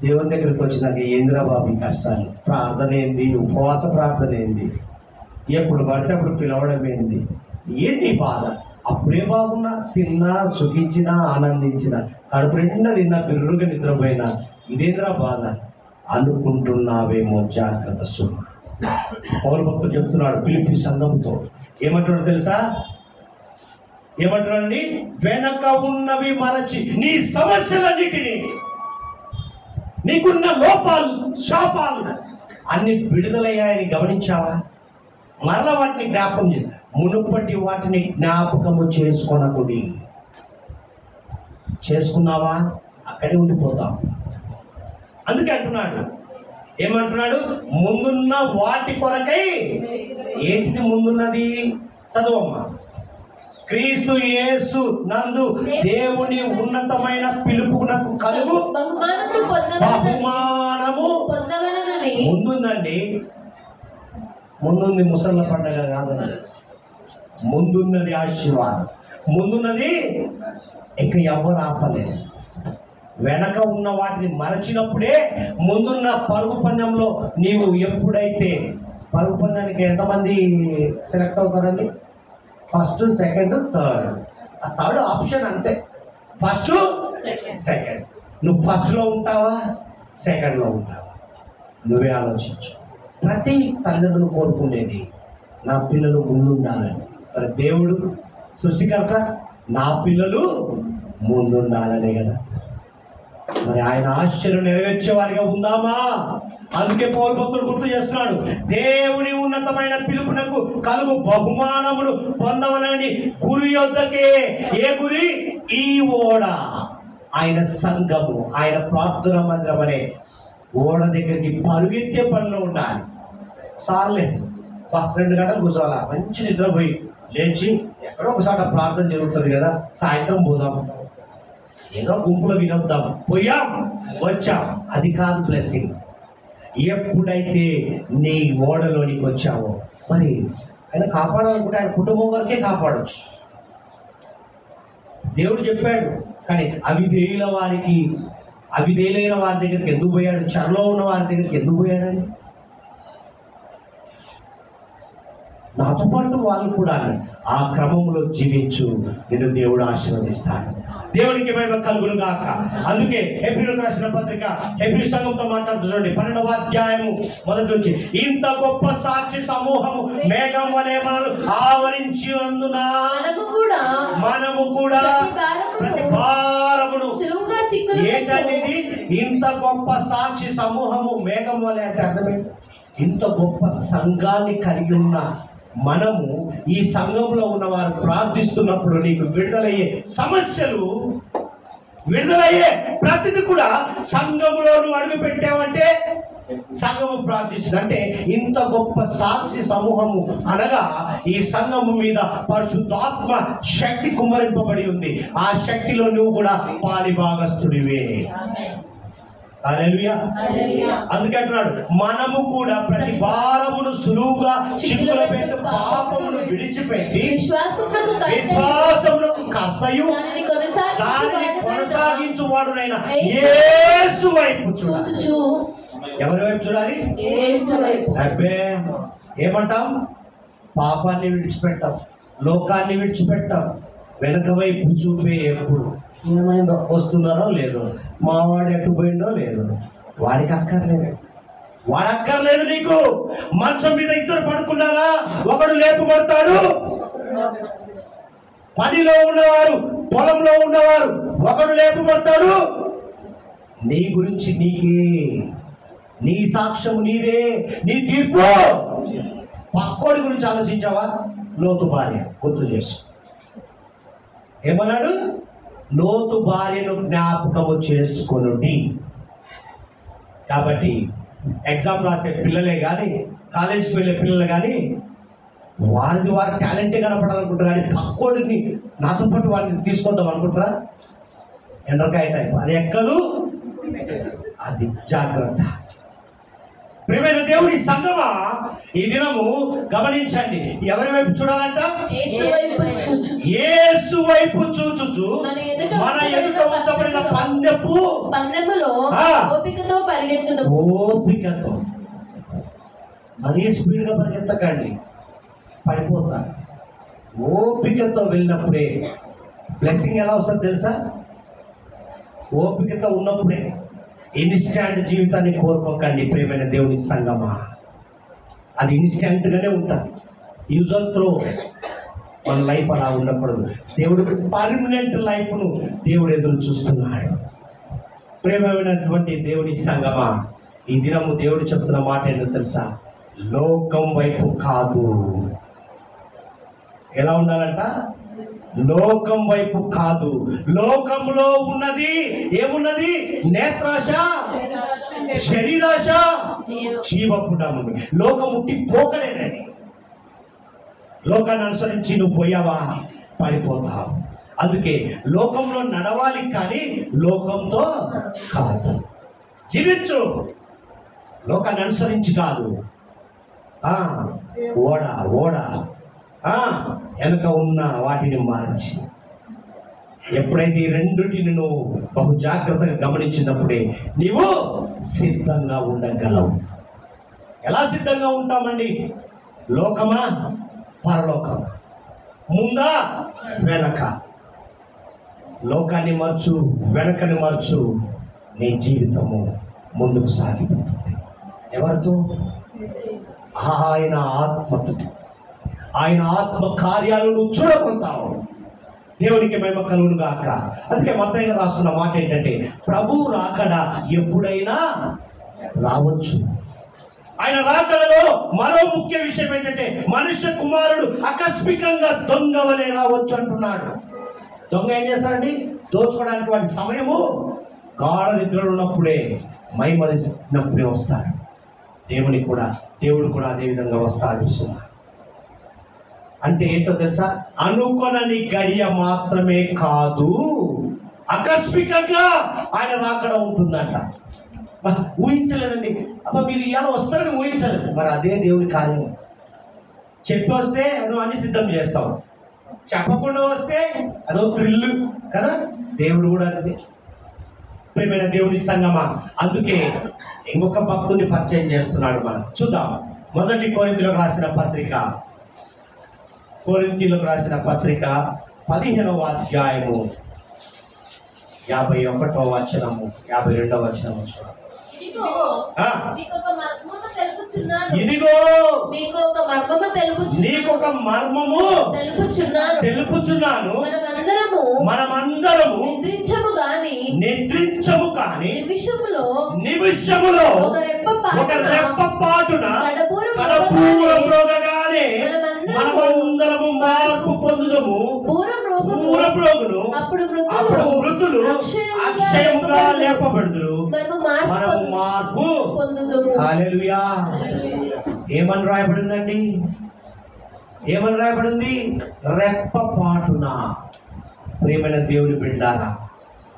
Speaker 1: దేవుని దగ్గరికి వచ్చినాక ఏందిరా బాబు ఈ కష్టాలు, ప్రార్థన ఏంది, ఉపవాస ప్రార్థన ఏంది, ఎప్పుడు పడితే అప్పుడు పిలవడం ఏంది, ఏంటి బాధ? అప్పుడే బాగున్నా, తిన్నా, సుఖించినా, ఆనందించిన, కడుపు నిండా తిన్నా, బిర్రుగా నిద్రపోయినా, ఇదేంద్రా బాధ అనుకుంటున్నావేమో. జాగ్రత్త సుమ. పౌలు భక్తుడు చెప్తున్నాడు ఫిలిప్పీ సంఘంతో. ఏమంటున్నాడు తెలుసా? ఏమంటున్నాడండి? వెనక ఉన్నవి మరచి నీ సమస్యలన్నిటినీ, నీకున్న లోపాలు, శాపాలు అన్ని విడుదలయ్యాయని గమనించావా? మరల వాటిని జ్ఞాపకం చేయాలి. మునుపటి వాటిని జ్ఞాపకము చేసుకొనకుడి. చేసుకున్నావా అక్కడే ఉండిపోతాం. అందుకే అంటున్నాడు, ఏమంటున్నాడు? ముందున్న వాటి కొరకై. ఏంటిది ముందున్నది? చదువమ్మా. క్రీస్తు యేసు నందు దేవుని ఉన్నతమైన పిలుపునకు కలుగు బహుమానము ముందుందండి. ముందుంది ముసళ్ళ పండగ కాదండి, ముందున్నది ఆశీర్వాదం, ముందున్నది ఇక ఎవరు ఆపలేదు. వెనక ఉన్న వాటిని మరచినప్పుడే ముందున్న పరుగు పందెంలో నీవు ఎప్పుడైతే పరుగు పందానికి ఎంతమంది సెలెక్ట్ అవుతారండి? First, second, third. ఆ థర్డ్ ఆప్షన్ అంతే. First, second. నువ్వు ఫస్ట్లో ఉంటావా, సెకండ్లో ఉంటావా? నువ్వే ఆలోచించు. ప్రతి తల్లిదండ్రులు కోరుకునేది నా పిల్లలు ముందుండాలని. మరి దేవుడు సృష్టికర్త నా పిల్లలు ముందుండాలనే కదా. మరి ఆయన ఆశలు నెరవేర్చేవారిగా ఉందామా? అందుకే పౌలు భక్తుడు గుర్తు చేస్తున్నాడు, దేవుని ఉన్నతమైన పిలుపునకు కలుగు బహుమానములు పొందవలని గురి యొద్దకే. ఏ గురి? ఈ ఓడ, ఆయన సంఘము, ఆయన ప్రార్థన మందిరం అనే ఓడ దగ్గరికి పరుగెత్తే పనిలో ఉండాలి. సార్లే 2 గంటలు కూర్చోవాలా, మంచి నిద్రపోయి లేచి ఎక్కడో ఒకసారి ప్రార్థన జరుగుతుంది కదా, సాయంత్రం పోదాం, ఏదో గుంపులో వినొద్దాం, పోయాం వచ్చాం. అది కాదు బ్లెస్సింగ్. ఎప్పుడైతే నీ ఓడలోనికి వచ్చావో, మరి ఆయన కాపాడాలనుకుంటే ఆయన కుటుంబం వరకే కాపాడొచ్చు. దేవుడు చెప్పాడు, కానీ అవిధేయులైన వారి దగ్గరికి ఎందుకు పోయాడు? చెరలో ఉన్న వారి దగ్గరికి ఎందుకు పోయాడని? నాతో పాటు వాళ్ళు కూడా ఆ క్రమంలో జీవించు, నిన్ను దేవుడు ఆశీర్వదిస్తాడు. దేవునికి మహిమ కలుగును గాక. అందుకే హెబ్రీయులకు రాసిన పత్రిక హెబ్రీ సంఘంతో మాట్లాడుతూ చూడండి, 12వ అధ్యాయము మొదటి నుంచి, ఇంత గొప్ప సాక్షి సమూహము మేఘం వలె మనల్ని ఆవరించి ఉన్నందున మనము కూడా ప్రతి భారమును. ఏంటంటే ఇంత గొప్ప సాక్షి సమూహము మేఘం వలె అంటే అర్థమేంటి? ఇంత గొప్ప సంఘాన్ని కలిగి ఉన్న మనము, ఈ సంఘంలో ఉన్నవారు ప్రార్థిస్తున్నప్పుడు నీకు విడుదలయ్యే సమస్యలు, విడుదలయ్యే ప్రతిది కూడా సంఘంలో నువ్వు అడుగు పెట్టావంటే సంఘము ప్రార్థిస్తుంది. అంటే ఇంత గొప్ప సాక్షి సమూహము అనగా ఈ సంఘము మీద పరిశుద్ధాత్మ శక్తి కుమ్మరింపబడి ఉంది. ఆ శక్తిలో నువ్వు కూడా పాలిభాగస్తుడివే. హల్లెలూయా. అందుకే అంటున్నాడు, మనము కూడా ప్రతి భారమును సులువుగా చిక్కుల పెట్టు పాపమును విడిచిపెట్టి విశ్వాసమునకు కర్తయు దానిని కొనసాగించువాడునైన యేసు వైపు చూడాలి. ఎవరి వైపు చూడాలి? అబ్బే, ఏమంటాం? పాపాన్ని విడిచిపెట్టాం, లోకాన్ని విడిచిపెట్టాం, వెనక వైపు చూపే ఎప్పుడు ఏమైందో, వస్తున్నారో లేదో, మావాడు ఎటు పోయిందో లేదు, వాడికి అక్కర్లేదు నీకు. మంచం మీద 2 పడుకున్నారా, ఒకడు లేపుకొడతాడు. పనిలో ఉన్నవారు, పొలంలో ఉన్నవారు, ఒకడు లేపుకొడతాడు. నీ గురించి నీకే, నీ సాక్ష్యం నీదే, నీ తీర్పు. పక్కోడి గురించి ఆలోచించావా? లోతు భార్య గుర్తు చేసి ఏమన్నాడు? లోతు భార్యను జ్ఞాపకము చేసుకొనుడి. కాబట్టి ఎగ్జామ్ రాసే పిల్లలే కానీ, కాలేజీకి వెళ్ళే పిల్లలు కానీ, వారి టాలెంటే కనపడాలనుకుంటారు, కానీ పక్కోడిని నాతో పాటు వారిని తీసుకొద్దాం అనుకుంటారా? ఎండ్రకాయ టైప్, అది ఎక్కదు, అది జాగ్రత్త. ప్రియమైన దేవుడి సంగమా, ఈ దినము గమనించండి, ఎవరి వైపు చూడాలంట? యేసు వైపు చూచుచు మన ఎదుట ఉంచబడిన పందెములో ఓపికతో పరిగెత్తుదాం. ఓపికతో, మరీ స్పీడ్గా పరిగెత్తకండి, పడిపోతారు. ఓపికతో వెళ్ళినప్పుడే బ్లెస్సింగ్ ఎలా వస్తుందో తెలుసా? ఓపికతో ఉన్నప్పుడే. ఇన్స్టాంట్ జీవితాన్ని కోరుకోకండి ప్రియమైన దేవుని సంగమా. అది ఇన్స్టాంట్గానే ఉంటుంది, యూజ్ అండ్ త్రో. మన లైఫ్ అలా ఉండకూడదు. దేవుడికి పర్మనెంట్ లైఫ్ను దేవుడు ఎదురు చూస్తున్నాడు. ప్రియమైనటువంటి దేవుని సంగమా, ఈ దినము దేవుడు చెప్తున్న మాట ఏంటో తెలుసా? లోకం వైపు కాదు. ఎలా ఉండాలంట? లోకం వైపు కాదు. లోకంలో ఉన్నది ఏమున్నది? నేత్రాశ, శరీరాశ, జీవపుటములు. లోకం ఉట్టి పోకడేనండి. లోకాన్ని అనుసరించి నువ్వు పోయావా, పడిపోతావు. అందుకే లోకంలో నడవాలి, కానీ లోకంతో కాదు. జీవించు, లోకాన్ని అనుసరించి కాదు. ఓడ వెనుక ఉన్న వాటిని మరచి ఎప్పుడైతే ఈ రెండుటిని నువ్వు బహు జాగ్రత్తగా గమనించినప్పుడే నీవు సిద్ధంగా ఉండగలవు. ఎలా సిద్ధంగా ఉంటామండి? లోకమా పరలోకమా? ముందా వెనక? లోకాన్ని మర్చు, వెనకని మర్చు, నీ జీవితము ముందుకు సాగిపోతుంది. ఎవరితో? ఆయన ఆత్మతో. ఆయన ఆత్మ కార్యాలు నువ్వు చూడబోతావు. దేవునికి మహిమ కలుగును గాక. అందుకే మత్తయి గారు రాస్తున్న మాట ఏంటంటే, ప్రభు రాకడ ఎప్పుడైనా రావచ్చు. ఆయన రాకడలో మరో ముఖ్య విషయం ఏంటంటే, మనుష్య కుమారుడు ఆకస్మికంగా దొంగ వలె రావచ్చు అంటున్నాడు. దొంగ ఏం చేస్తాడండి? దోచుకోవడానికి వాడి సమయము గాఢ నిద్రలో ఉన్నప్పుడే, మైమరిసినప్పుడే వస్తాడు. దేవుడు కూడా అదే విధంగా వస్తాడు. అంటే ఏంటో తెలుసా? అనుకొనని గడియ మాత్రమే కాదు, ఆకస్మికంగా ఆయన రాకడ ఉంటుందంట. ఊహించలేదండి. అబ్బా మీరు ఇవాళ వస్తారని ఊహించలేదు. మరి అదే దేవుడి కార్యం. చెప్పి వస్తే నువ్వు అన్ని సిద్ధం చేస్తావు, చెప్పకుండా వస్తే అదో థ్రిల్లు కదా. దేవుడు కూడా అంతే. ప్రియమైన దేవుని సంగమా, అందుకే ఇంకొక భక్తుని పరిచయం చేస్తున్నాడు. మనం చూద్దాం. మొదటి కొరింథీయులకు రాసిన పత్రిక, కొరింథీయులకు రాసిన పత్రిక 15వ అధ్యాయము 51వ వచనము 52వ వచనము చూడండి. ఇదిగో నీకొక మర్మము తెలుపుచున్నాను, మనమందరము నిద్రించము కాని నిమిషములో ఒక రెప్పపాటున కడపూరగానే మనమందరము మార్పు పొందుదము. పూరప్రోగును అప్పుడు మృతులు అక్షయముగా లేపబడుదురు, మనము మార్పు పొందుదుము. హల్లెలూయా. ఏమని రాయబడిందండి? ఏమని రాయబడింది? రెప్పపాటున. ప్రియమైన దేవుని బిడ్డారా,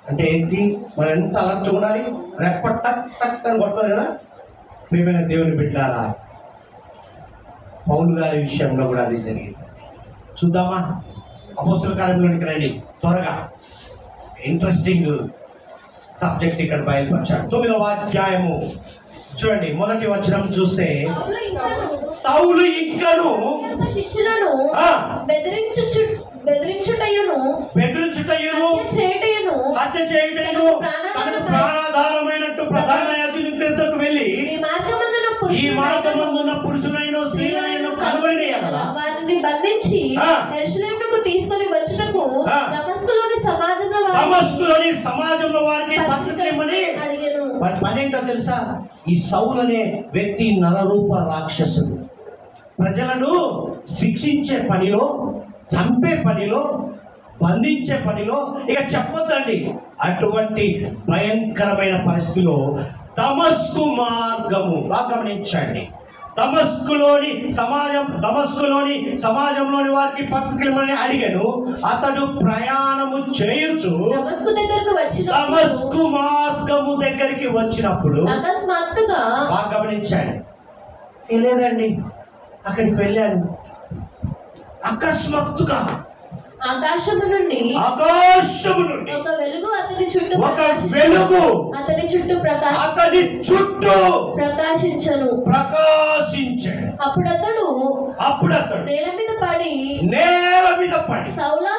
Speaker 1: అంటే ఏంటి? మనం ఎంత అలర్ట్గా ఉండాలి? రెప్ప టక్ టక్ అని కొడుతుంది కదా. ప్రియమైన దేవుని బిడ్డారా, పౌలు గారి విషయంలో కూడా అది జరిగింది. చూద్దామా? అపోస్తల కార్యంలోనికి రండి త్వరగా. ఇంట్రెస్టింగ్ సబ్జెక్ట్ ఇక్కడ బయలుపరిచాడు. 9వ అధ్యాయము చూడండి, మొదటి వచనం చూస్తే, సౌలు ఇంకను శిష్యులను బెదిరించుటయును హత్య చేయుటయును తనకు ప్రాణాధారమైనట్టు ప్రధాన యాజకుని యొద్దకు వెళ్ళి, ఈ మార్గమందున్న పురుషులైన స్త్రీలైన కనుగొని వారిని బంధించి యెరూషలేమునకు తీసుకొని వచ్చుటకు దమస్కులోని సమాజంలో వారికి పత్రిక ఇమ్మని అడిగాను. వాటి పని ఏంటో తెలుసా? ఈ సౌలు అనే వ్యక్తి నరరూప రాక్షసుడు. ప్రజలను శిక్షించే పనిలో, చంపే పనిలో, బంధించే పనిలో, ఇక చెప్పొద్దండి. అటువంటి భయంకరమైన పరిస్థితిలో దమస్కు మార్గము బాగా గమనించండి. దమస్కులోని సమాజంలోని వారికి పత్రికలని అడిగాను. అతడు ప్రయాణము చేయుచు దమస్కు మార్గము దగ్గరికి వచ్చినప్పుడు అకస్మాత్తుగా బాగా గమనించండి. తెలియదండి, అక్కడికి వెళ్ళాడు. అకస్మాత్తుగా ఆకాశము నుండి ఒక వెలుగు అతని చుట్టూ ప్రకాశించను. అప్పుడు అతడు నేల మీద పడి సౌలా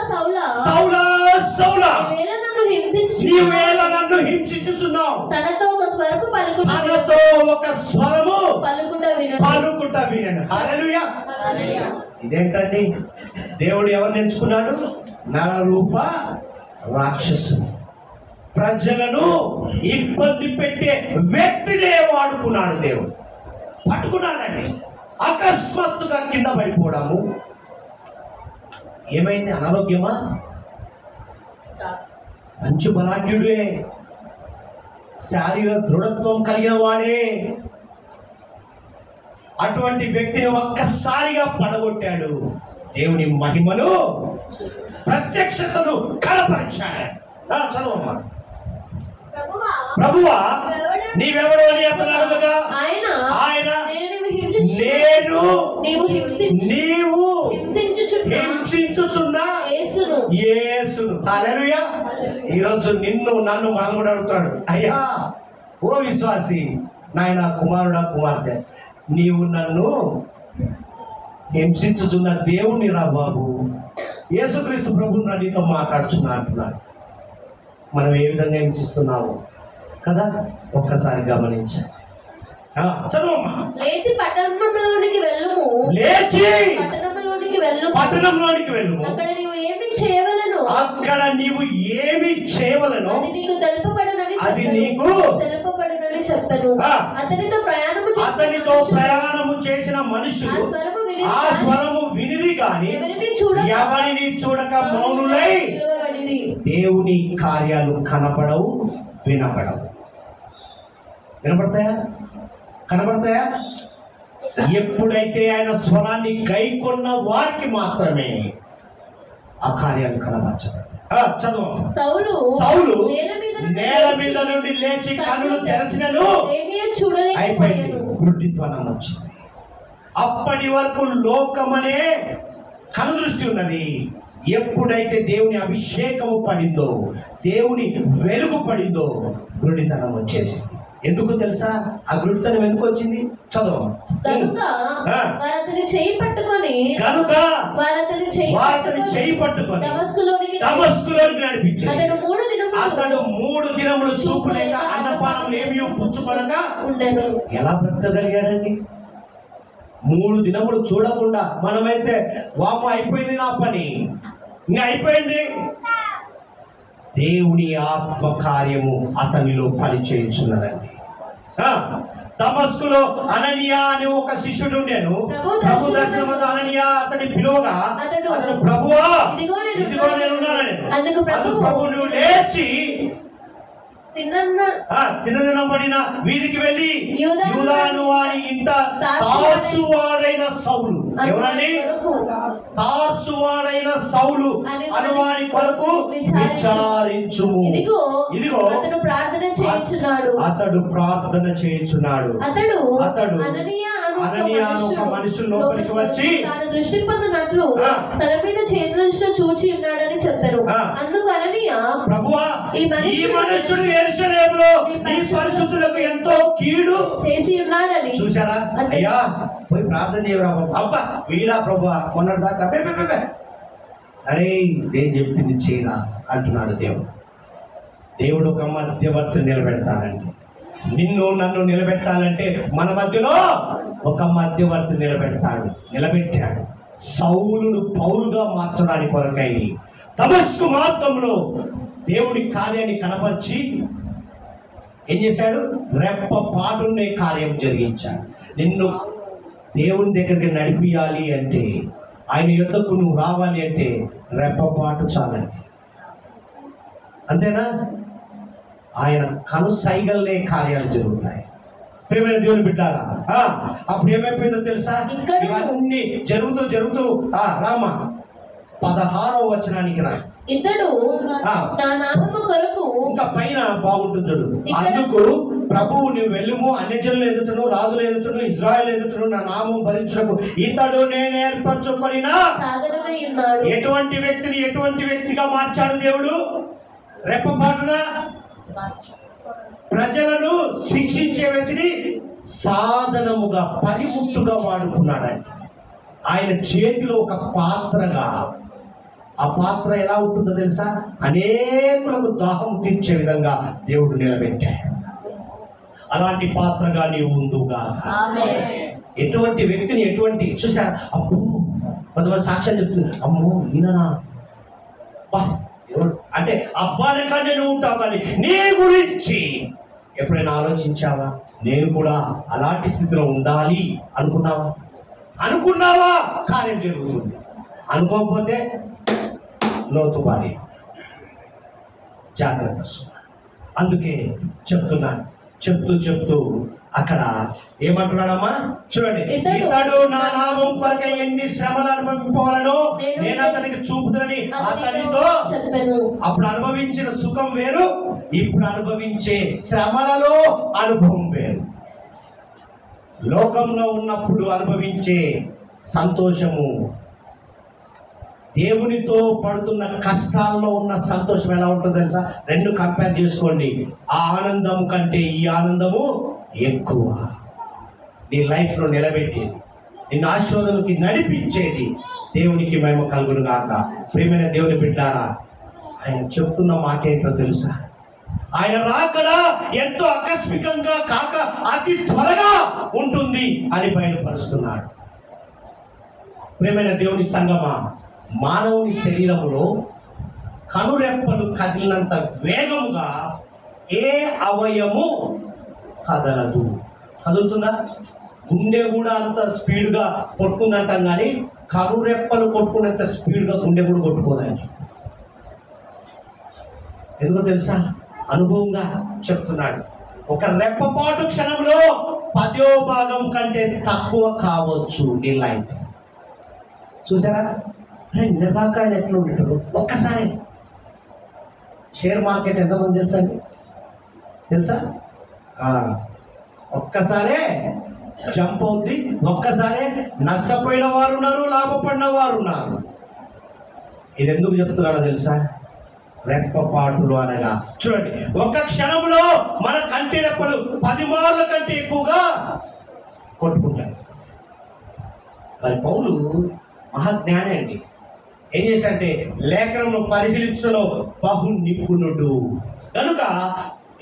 Speaker 1: నన్ను హింసించుచున్నావు తనతో ఒక స్వరము పలుకుట వినను. హల్లెలూయా. ఇదేంటండి? దేవుడు ఎవరిని ఎంచుకున్నాడు? నరరూప రాక్షసుడు. ప్రజలను ఇబ్బంది పెట్టే వ్యక్తినే వాడుకున్నాడు దేవుడు. పట్టుకున్నాడండి. అకస్మాత్తుగా కింద పడిపోవడము. ఏమైంది? అనారోగ్యమా? మంచి బలాఢ్యుడే, శారీరక దృఢత్వం కలిగిన వాడే. అటువంటి వ్యక్తిని ఒక్కసారిగా పడగొట్టాడు. దేవుని మహిమను, ప్రత్యక్షతను కనపరిచాడు. చదవమ్మా. ప్రభువా నీవెవడో అని అతను అడగగా ఆయన నీవు హింసించుచు హింసించుచున్న యేసును. హల్లెలూయా. ఈరోజు నిన్ను నన్ను మనం కూడా అడుగుతున్నాడు, అయ్యా ఓ విశ్వాసి, నాయన కుమారుడా కుమార్తె, నీవు నన్ను హింసించుచున్న దేవుని రా బాబు, యేసుక్రీస్తు ప్రభువు నీతో మాట్లాడుచున్నా అంటున్నాడు. మనం ఏ విధంగా హింసిస్తున్నాము కదా, ఒక్కసారి గమనించాలి. చదువమ్మా.
Speaker 2: లేచి పట్టణంలోనికి వెళ్ళుము, లేచి
Speaker 1: పట్టణంలోనికి వెళ్ళుము,
Speaker 2: అక్కడ నీవు ఏమి చేయవలెను,
Speaker 1: అది నీకు తెలుపబడునని చెప్పెను. అతనితో ప్రయాణము చేసిన మనుషులు ఆ స్వరము వినిరి గాని ఎవరిని చూడక మౌనులై, దేవుని కార్యాలు కనపడవు, వినపడవు. వినపడతాయా? కనబడతాయా? ఎప్పుడైతే ఆయన స్వరాన్ని గైకొన్న వారికి మాత్రమే ఆ కార్యాలు కనబరచబడతాయి. సౌలు నేల మీద నుండి లేచి కన్నులు తెరచినను అయిపోయింది, గుడ్డిత్వనం వచ్చింది. అప్పటి వరకు లోకమనే కనుదృష్టి ఉన్నది. ఎప్పుడైతే దేవుని అభిషేకము పడిందో, దేవుని వెలుగు పడిందో, గుడ్డితనం వచ్చేసింది. ఎందుకు తెలుసా ఆ గుడితనం ఎందుకు వచ్చింది? చదువు.
Speaker 2: కనుక వారతని చేయి పట్టుకొని
Speaker 1: దమస్కులోనికి నడిపించాడు. అతడు 3 దినములు చూపు లేక అన్నపానం ఏమీ పుచ్చుకొనక ఎలా బ్రతకగలిగాడండి? 3 దినములు చూడకుండా. మనమైతే వామ అయిపోయింది నా పని, ఇంకా అయిపోయింది. దేవుని ఆత్మ కార్యము అతనిలో పనిచేయుచున్నదండి. దమస్కులో అననీయా అనే ఒక శిష్యుడు ఉండేను. ప్రభు దర్శనమందు అననీయా అతని పిలువగా అతడు, ప్రభువా ఇదిగో నేనున్నానని. అందుకు ప్రభు నువ్వు లేచి తినబడిన వీధికి వెళ్ళి యూదాను వాని ఇంట తార్సువాడైన సౌలు, ఎవరండి? తార్సువాడైన సౌలు అనువాని కొరకు విచారించుము. ఇదిగో అతడు ప్రార్థన చేయించున్నాడు. అతడు అననీయా ఒక మనిషి లోపలికి వచ్చి తాను దృష్టి పొందినట్లు తన మీద చేతులను చూచి ఉన్నాడని చెప్పారు. అందుకు అననీయా, ప్రభువా ఈ మనుషుడు యెరూషలేములో ఈ పరిశుద్ధులకు ఎంతో కీడు చేసి ఉన్నాడని. చూశారా? అయ్యా పోయి ప్రార్థన చేయరా బాబు. అబ్బా వీడా ప్రభువా మొన్నటి దాకా అరే నేను చెప్పింది చేయరా అంటున్నాడు దేవుడు. దేవుడు ఒక మధ్యవర్తిని నిలబెడతాడండి. నిన్ను నన్ను నిలబెట్టాలంటే మన మధ్యలో ఒక మధ్యవర్తి నిలబెట్టాడు. సౌలును పౌలుగా మార్చడానికి కొరకై దమస్కు మార్గంలో దేవుడి కార్యాన్ని కనపరిచి ఏం చేశాడు? రెప్పపాటునే కార్యం జరిగించాడు. నిన్ను దేవుని దగ్గరికి నడిపియాలి అంటే, ఆయన యొద్దకు నువ్వు రావాలి అంటే రెప్పపాటు చాలండి. అంతేనా? ఆయన కనుసైగలనే కార్యాలు జరుగుతాయి. ప్రియమైన దేవుని బిడ్డారా, అప్పుడు ఏమైపోయిందో తెలుసా? ఇవన్నీ జరుగుతూ రామ 16వ వచనానికి రా.
Speaker 2: ఇతడు నా నామము కొరకు,
Speaker 1: ఇంకా పైన బాగుంటుంది. అందుకు ప్రభువు నువ్వు వెళ్ళుము, అన్యజనుల ఎదుటను రాజుల ఎదుటను ఇశ్రాయేలు ఎదుటను నా నామం భరించుటకు ఇతడు నేను ఏర్పరచుకొనిన
Speaker 2: సాధనమై ఉన్నాడు.
Speaker 1: ఎటువంటి వ్యక్తిగా మార్చాడు దేవుడు? రెప్పపాటున ప్రజలను శిక్షించే వ్యక్తిని సాధనముగా, పనిముట్టుగా వాడుకున్నాడండి. ఆయన చేతిలో ఒక పాత్రగా. ఆ పాత్ర ఎలా ఉంటుందో తెలుసా? అనేకులకు దాహం తీర్చే విధంగా దేవుడు నిలబెట్టాడు. అలాంటి పాత్రగా నీవు ఉందుగా. ఎటువంటి వ్యక్తిని చూసారా? అబ్బో కొంతమంది సాక్ష్యం చెప్తుంది, అమ్మో ఈయననా అంటే అబ్బాని కానీ నువ్వు ఉంటావు. కానీ నీ గురించి ఎప్పుడైనా ఆలోచించావా? నేను కూడా అలాంటి స్థితిలో ఉండాలి అనుకున్నావా? కార్యం జరుగుతుంది. అనుకోకపోతే లోతు భార్య జాగ్రత్త. అందుకే చెప్తున్నాను. చెప్తూ అక్కడ ఏమంటున్నాడమ్మా? చూడండి, ఇతడు నా నామం కొరకై ఎన్ని శ్రమలు అనుభవింపవలనో నేను అతనికి చూపుతానని అతనితో. అప్పుడు అనుభవించిన సుఖం వేరు, ఇప్పుడు అనుభవించే శ్రమలలో అనుభవం వేరు. లోకంలో ఉన్నప్పుడు అనుభవించే సంతోషము దేవునితో పడుతున్న కష్టాల్లో ఉన్న సంతోషం ఎలా ఉంటుందో తెలుసా? రెండు కంపేర్ చేసుకోండి. ఆ ఆనందం కంటే ఈ ఆనందము ఎక్కువ. నీ లైఫ్లో నిలబెట్టేది, నిన్ను ఆశీర్వాదానికి నడిపించేది దేవునికి మహిమ కలుగును గాక. ప్రియమైన దేవుని బిడ్డారా, ఆయన చెప్తున్న మాట ఏంటో తెలుసా? ఆయన రాకడ ఎంతో ఆకస్మికంగా కాక అతి త్వరగా ఉంటుంది అని బయలుపరుస్తున్నాడు. ప్రియమైన దేవుని సంగమా, మానవుని శరీరంలో కనురెప్పలు కదిలినంత వేగముగా ఏ అవయము కదలదు. కదులుతుందా? గుండె కూడా అంత స్పీడ్గా కొట్టుకుందంటాం, కానీ కనురెప్పలు కొట్టుకునేంత స్పీడ్గా గుండె కూడా కొట్టుకోదండి. ఎందుకో తెలుసా? అనుభవంగా చెప్తున్నాడు. ఒక రెప్పపాటు క్షణంలో 10వ భాగం కంటే తక్కువ కావచ్చు నీ లైఫ్. చూసారా? నిన్నదాకా ఆయన ఎట్లా ఉండేటాడు, ఒక్కసారి షేర్ మార్కెట్ ఎంతమంది తెలుసా? ఒక్కసారే జంప్ అవుద్ది, ఒక్కసారే నష్టపోయిన వారు ఉన్నారు, లాభపడిన వారు ఉన్నారు. ఇది ఎందుకు చెప్తున్నాడో తెలుసా? రెప్పపాటులు అనగా చూడండి, ఒక క్షణంలో మన కంటి రెప్పలు 10 మార్ల కంటే ఎక్కువగా కొట్టుకుంటారు. మరి పౌలు మహాజ్ఞాని అండి. ఏం చేశాడంటే లేఖనంలో పరిశీలించడంలో బహు నిపుణుడు కనుక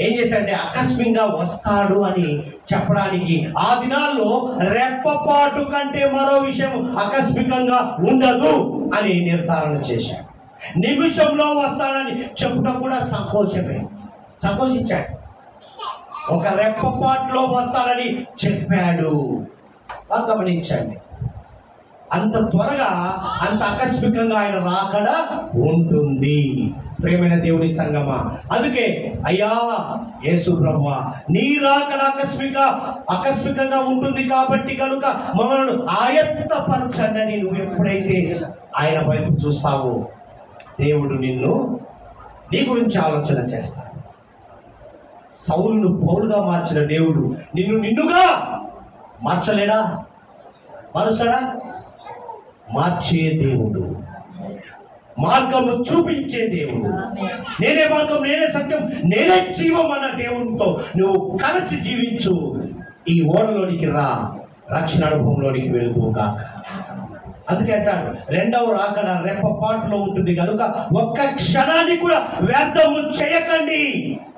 Speaker 1: ఏం చేశాడంటే ఆకస్మికంగా వస్తాడు అని చెప్పడానికి ఆ దినాల్లో రెప్పపాటు కంటే మరో విషయం ఆకస్మికంగా ఉండదు అని నిర్ధారణ చేశాడు. నిమిషంలో వస్తాడని చెప్పుట కూడా సంకోచించాడు. ఒక రెప్పపాటులో వస్తాడని చెప్పాడు. గమనించండి, అంత త్వరగా అంత ఆకస్మికంగా ఆయన రాకడ ఉంటుంది. ప్రియమైన దేవుని సంగమా, అందుకే అయ్యా యేసు ప్రభువా, నీ రాకడ ఆకస్మికంగా ఉంటుంది కాబట్టి కనుక మమ్మల్ని ఆయత్తపరచండి. నువ్వు ఎప్పుడైతే ఆయన వైపు చూస్తావో దేవుడు నీ గురించి ఆలోచన చేస్తాడు. సౌలును పౌలుగా మార్చిన దేవుడు నిన్నుగా మార్చలేడా? మారుస్తాడా? మార్చే దేవుడు, మార్గము చూపించే దేవుడు. నేనే మార్గం, నేనే సత్యం, నేనే జీవం అన్న దేవునితో నువ్వు కలిసి జీవించు. ఈ ఓడలోనికి రా, రక్షణ అనుభవంలోనికి వెళుతువుగా. అందుకే అంటాడు, రెండవ రాకడ రెప్పపాటులో ఉంటుంది కనుక ఒక్క క్షణాన్ని కూడా వ్యర్థము చేయకండి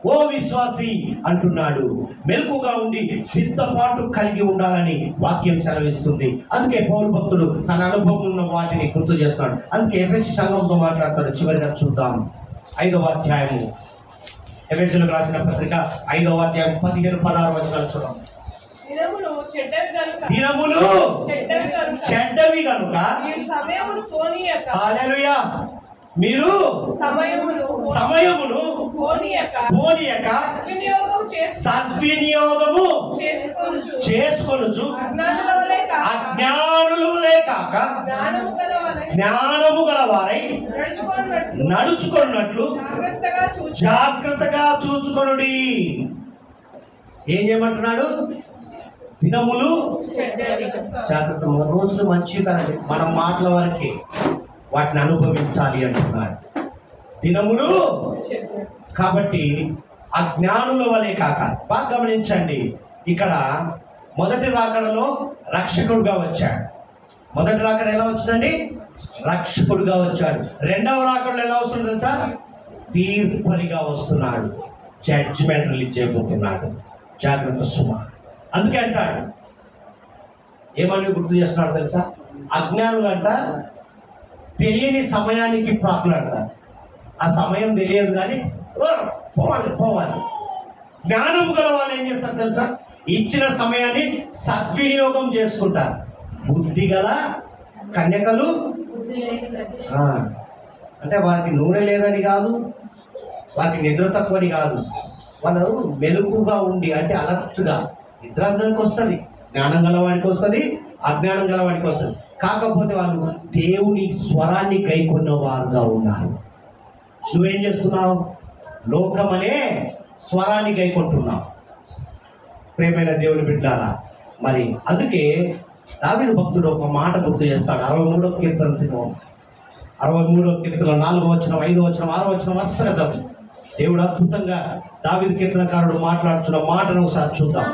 Speaker 1: ఓ విశ్వాసి అంటున్నాడు. మెలకుగా ఉండి సిద్ధపాటు కలిగి ఉండాలని వాక్యం సెలవిస్తుంది. అందుకే పౌలు భక్తుడు తన అనుభవం ఉన్న వాటిని గుర్తు చేస్తున్నాడు. అందుకే ఎఫెసీ సంఘంతో మాట్లాడతాడు. చివరిగా చూద్దాం 5వ అధ్యాయము, ఎఫెసీయులకు రాసిన పత్రిక 5వ అధ్యాయం 15-16 వచనాలు చూద్దాం. దినములు చెడ్డవి కనుక హల్లెలూయా మీరు సమయమును పోనీయక సద్వినియోగము చేసుకొనుచు అజ్ఞానులు లేకాక జ్ఞానము గలవారై నడుచుకున్నట్లు జాగ్రత్తగా చూచుకొనుడి. ఏం చేయమంటున్నాడు? దినములు జాగ్రత్త. రోజులు మంచివి కదండి, మనం మాటల వరకే వాటిని అనుభవించాలి అంటున్నాడు. దినములు కాబట్టి అజ్ఞానుల వలె కాక. బాగా గమనించండి, ఇక్కడ మొదటి రాకడలో రక్షకుడుగా వచ్చాడు. మొదటి రాకడ ఎలా వచ్చిందండి? రక్షకుడుగా వచ్చాడు. రెండవ రాకడలో ఎలా వస్తుందో తెలుసా? తీర్పరిగా వస్తున్నాడు, జడ్జిమెంట్ రిలీజ్ చేయబోతున్నాడు. జాగ్రత్త సుమ. అందుకే అంటాడు, ఏమని గుర్తు చేస్తున్నాడు తెలుసా? అజ్ఞానులు అంట తెలియని సమయానికి ప్రాకులాడతారు. ఆ సమయం తెలియదు కానీ పోవాలి. జ్ఞానం గల వాళ్ళు ఏం చేస్తారు తెలుసా? ఇచ్చిన సమయాన్ని సద్వినియోగం చేసుకుంటారు. బుద్ధి గల కన్యకలు అంటే వారికి నూనె లేదని కాదు, వారికి నిద్ర తక్కువని కాదు, వాళ్ళు మెలకుగా ఉండి, అంటే అలర్ట్గా. నిద్ర అందరికి వస్తుంది, జ్ఞానం గలవాడికి వస్తుంది, అజ్ఞానం గలవాడికి వస్తుంది. కాకపోతే వాళ్ళు దేవుని స్వరాన్ని గైకొన్న వారుగా ఉన్నారు. నువ్వేం చేస్తున్నావు? లోకమనే స్వరాన్ని గైకొంటున్నావు. ప్రేమైన దేవుని బిడ్డారా, మరి అందుకే దావీదు భక్తుడు ఒక మాట గుర్తు చేస్తాడు. 63వ కీర్తన 63వ కీర్తన 4వ వచనం, 5వ వచనం, 6వ వచనం వరుసగా చదువు. దేవుడు అద్భుతంగా దావీదు కీర్తనకారుడు మాట్లాడుతున్న మాటను ఒకసారి చూద్దాం.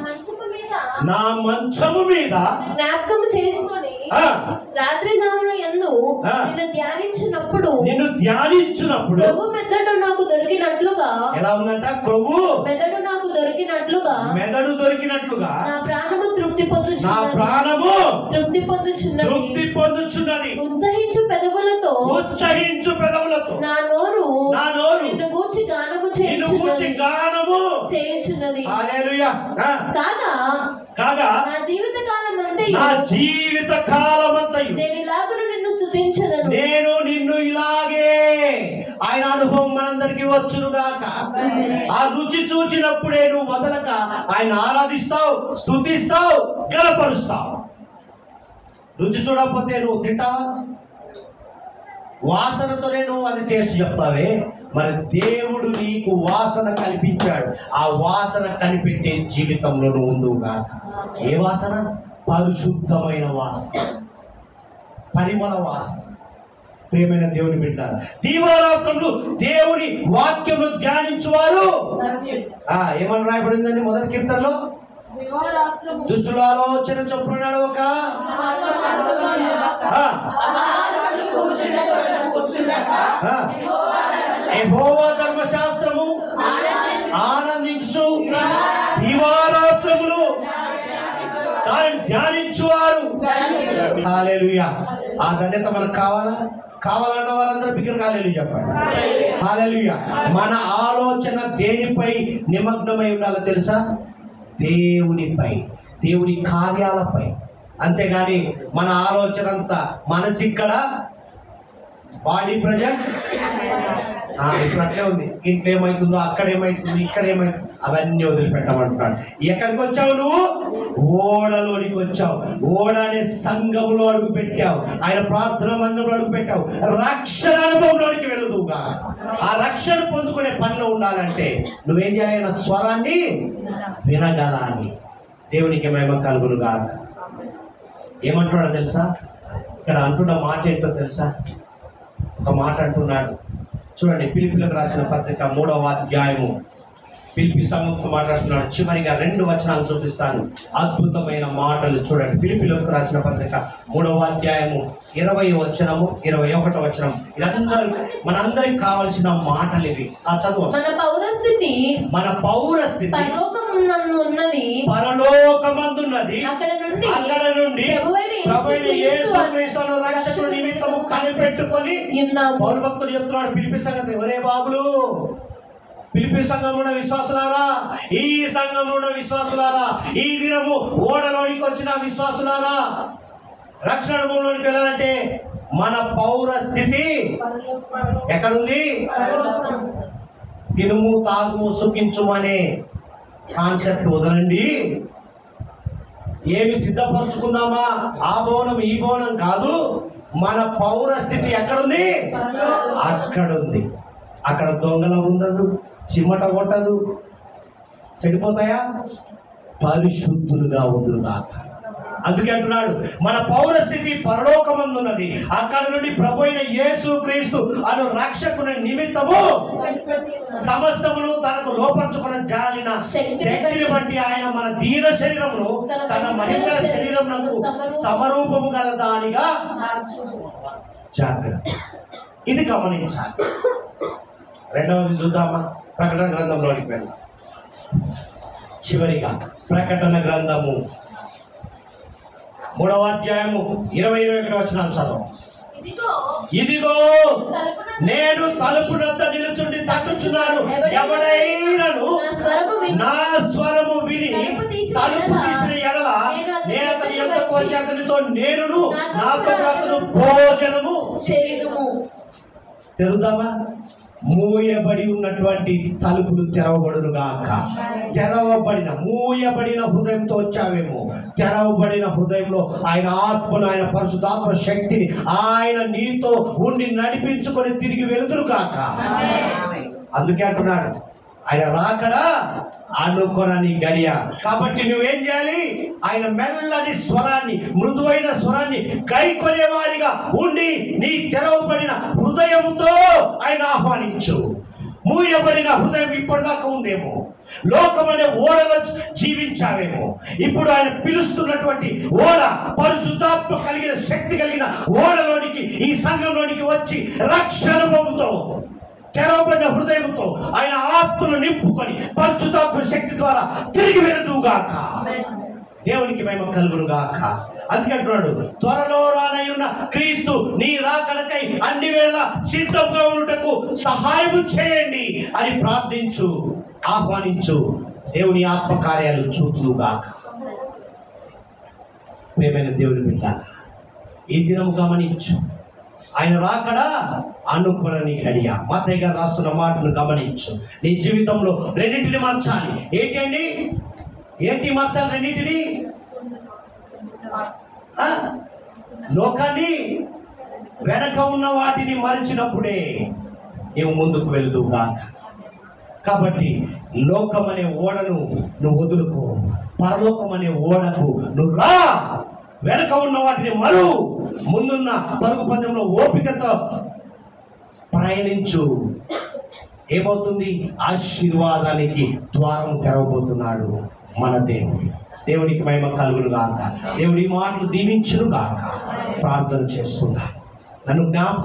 Speaker 1: నా మంచము మీద
Speaker 2: జ్ఞాపకము చేసుకొని రాత్రి జామున యందు నిన్ను ధ్యానించినప్పుడు ప్రభు మెదడు నాకు దొరికినట్లుగా. ఎలా ఉందంట? ప్రభు మెదడు నాకు దొరికినట్లుగా, మెదడు దొరికినట్లుగా నా ప్రాణము తృప్తి పొందుచున్నది. ఉత్సహించు పెదవులతో నా నోరు నిన్ను గూర్చి గానము చేయుచున్నది. హల్లెలూయా. కాగా నా జీవిత కాలమంతయు నేను నిన్ను ఇలాగే. ఆయన అనుభవం మనందరికీ వచ్చును గాక. ఆ రుచి చూచినప్పుడే నువ్వు వదలక ఆయన ఆరాధిస్తావు, స్తుతిస్తావు, గణపరుస్తావు. రుచి చూడకపోతే నువ్వు తింటావా? వాసనతోనే నువ్వు అది టేస్ట్ చెప్తావే. మరి దేవుడు నీకు వాసన కల్పించాడు. ఆ వాసన కనిపెట్టే జీవితంలో నువ్వు ఉందువు గాక. ఏ వాసన? పరిశుద్ధమైన వాసన, పరిమళ వాసన. ప్రియమైన దేవుని బిడ్డలారా, దీవారాత్రములు దేవుని వాక్యమును ధ్యానించువారు ఏమని రాయబడిందండి మొదటి కీర్తనలో? దుష్టుల ఆలోచన చొప్పున నడవక, యెహోవా ధర్మశాస్త్రము ఆనందించు, దీవారాత్రములు దానిని ధ్యానించువారు. హల్లెలూయా. ఆ ధన్యత మనకు కావాలన్న వారందరూ బిగ్గరగా హల్లెలూయా చెప్పండి. హల్లెలూయా. మన ఆలోచన దేనిపై నిమగ్నమై ఉండాలో తెలుసా? దేవునిపై, దేవుని కార్యాలపై. అంతేగాని మన ఆలోచన అంతా మనసు ఇక్కడ, బాడీ ప్రజెంట్ ఇప్పుడు అట్లే ఉంది. ఇంట్లో ఏమవుతుందో, అక్కడ ఏమవుతుంది, ఇక్కడ ఏమవుతుంది, అవన్నీ వదిలిపెట్టమంటున్నాడు. ఎక్కడికి వచ్చావు నువ్వు? ఓడలోనికి వచ్చావు. ఓడ అనే సంఘములో అడుగు పెట్టావు. ఆయన ప్రార్థన మందిరంలో అడుగు పెట్టావు. రక్షణ అనుభవంలోనికి వెళ్ళదుగా. ఆ రక్షణ పొందుకునే పనిలో ఉండాలంటే నువ్వేం చేయాలి? ఆయన స్వరాన్ని వినగలాలి. దేవునికి మహిమ కలుగును గాక. ఏమంటున్నాడో తెలుసా? ఇక్కడ అంటున్న మాట ఏంటో తెలుసా? ఒక మాట అంటున్నాడు చూడండి. ఫిలిప్పీలకు రాసిన పత్రిక 3వ అధ్యాయము ఫిలిప్పీ సంఘంతో మాట్లాడుతున్నాడు. చివరిగా 2 వచనాలు చూపిస్తాను. అద్భుతమైన మాటలు చూడండి. ఫిలిప్పీలకు రాసిన పత్రిక 3వ అధ్యాయము 20వ వచనము, 21వ వచనం. ఇదందరూ మనందరికి కావలసిన మాటలు ఇవి. ఆ చదువు. మన పౌరస్థితి పరలోకమందున్నది. అక్కడ నుండి ప్రభువైన యేసుక్రీస్తును రక్షకుని నిమిత్తము కనిపెట్టుకొని పౌలు భక్తుడు చెప్తున్నాడు ఫిలిప్పీ సంగతి. ఒరే బాబులు, ఫిలిప్పీ సంఘంలో ఉన్న విశ్వాసులారా, ఈ సంఘంలో ఉన్న విశ్వాసులారా, ఈ దినము ఓడలోనికి వచ్చిన విశ్వాసులారా, రక్షణ అనుభవంలోనికి వెళ్ళాలంటే మన పౌర స్థితి ఎక్కడుంది? తినుము, తాగుము, సుఖించుము అనే కాన్సెప్ట్ వదలండి. ఏమి సిద్ధపరచుకుందామా, ఆ భవనం ఈ భవనం కాదు. మన పౌర స్థితి ఎక్కడుంది? అక్కడుంది. అక్కడ దొంగల ఉండదు, చిమ్మట కొట్టదు, చెడిపోతాయా? పరిశుద్ధులుగా ఉందురు దాకా. అందుకే అంటున్నాడు మన పౌరస్థితి పరలోకమందున్నది. అక్కడ నుండి ప్రభు అయిన యేసుక్రీస్తు అను రక్షకుని నిమిత్తము సమస్తమును తనకు లోపరుచుకున్న జాలిన శక్తిని బట్టి ఆయన మన దీన శరీరమును తన మహిమల శరీరమునకు సమరూపము గల దానిగా జాగ్రత్త. ఇది గమనించాలి. రెండవది చూద్దామా? ప్రకటన గ్రంథంలోనికి వెళ్దాం. చివరిగా ప్రకటన గ్రంథము 3వ అధ్యాయము 20-21 వచనాలు చదువు. ఇదిగో నేను తలుపు వద్ద నిలుచుండి తట్టుచున్నాను. ఎవడైనను నా స్వరము విని తలుపు తీసిన ఎడల నేను అతని యొద్దకు వచ్చి అతనితో నేనును నాతో అతను భోజనము చేయుదుము. తెరుద్దామా? మూయబడి ఉన్నటువంటి తలుపులు తెరవబడును గాక. మూయబడిన హృదయంతో వచ్చావేమో. తెరవబడిన హృదయంలో ఆయన ఆత్మను, ఆయన పరిశుద్ధాత్మ శక్తిని ఆయన నీతో ఉండి నడిపించుకొని తిరిగి వెళుతురు గాక. అందుకే అంటున్నాడు
Speaker 1: ఆయన రాకడా అనుకోనని గడియ. కాబట్టి నువ్వేం చేయాలి? ఆయన మెల్లని స్వరాన్ని, మృదువైన స్వరాన్ని గైకొనే వారిగా ఉండి నీ తెరవబడిన హృదయంతో ఆయన ఆహ్వానించు. మూయబడిన హృదయం ఇప్పటిదాకా ఉందేమో, లోకమనే ఓడలో జీవించావేమో, ఇప్పుడు ఆయన పిలుస్తున్నటువంటి ఓడ, పరిశుద్ధాత్మ కలిగిన శక్తి కలిగిన ఓడలోనికి, ఈ సంఘంలోనికి వచ్చి రక్షణ అనుభవంతో, తెరవబడిన హృదయంతో ఆయన ఆత్మను నింపుకొని పరిశుద్ధాత్మ శక్తి ద్వారా తిరిగి వెళుదుగాక. దేవునికి మహిమ కలుగునుగాక. అందుకంటున్నాడు, త్వరలో రానయ్యున్న క్రీస్తు నీ రాకడకై అన్ని వేళ సిద్ధంగా ఉండుటకు సహాయం చేయండి అని ప్రార్థించు, ఆహ్వానించు. దేవుని ఆత్మకార్యాలు చూపుదుగాక. ప్రియమైన దేవుని బిడ్డ, ఈ దినం గమనించు, ఆయన రాకడా అనుకునని గడియ. మత్తయి గారు రాస్తున్న మాటను గమనించు. నీ జీవితంలో రెండింటిని మార్చాలి. ఏంటి మార్చాలి? రెండింటిని. లోకాన్ని, వెనక ఉన్న వాటిని మరిచినప్పుడే నీవు ముందుకు వెళుదుగాక. కాబట్టి లోకం అనే ఓడను నువ్వు వదులుకో, పరలోకం అనే ఓడకు నువ్వు రా. వెనక ఉన్న వాటిని మరు, ముందున్న పరుగు పందెంలో ఓపికతో ప్రయాణించు. ఏమవుతుంది? ఆశీర్వాదానికి ద్వారం తెరవబోతున్నాడు మన దేవుడు. దేవునికి మహిమ కలుగును గాక. దేవుడి మాటలు దీవించును గాక. ప్రార్థన చేస్తున్నా. నన్ను జ్ఞాపకం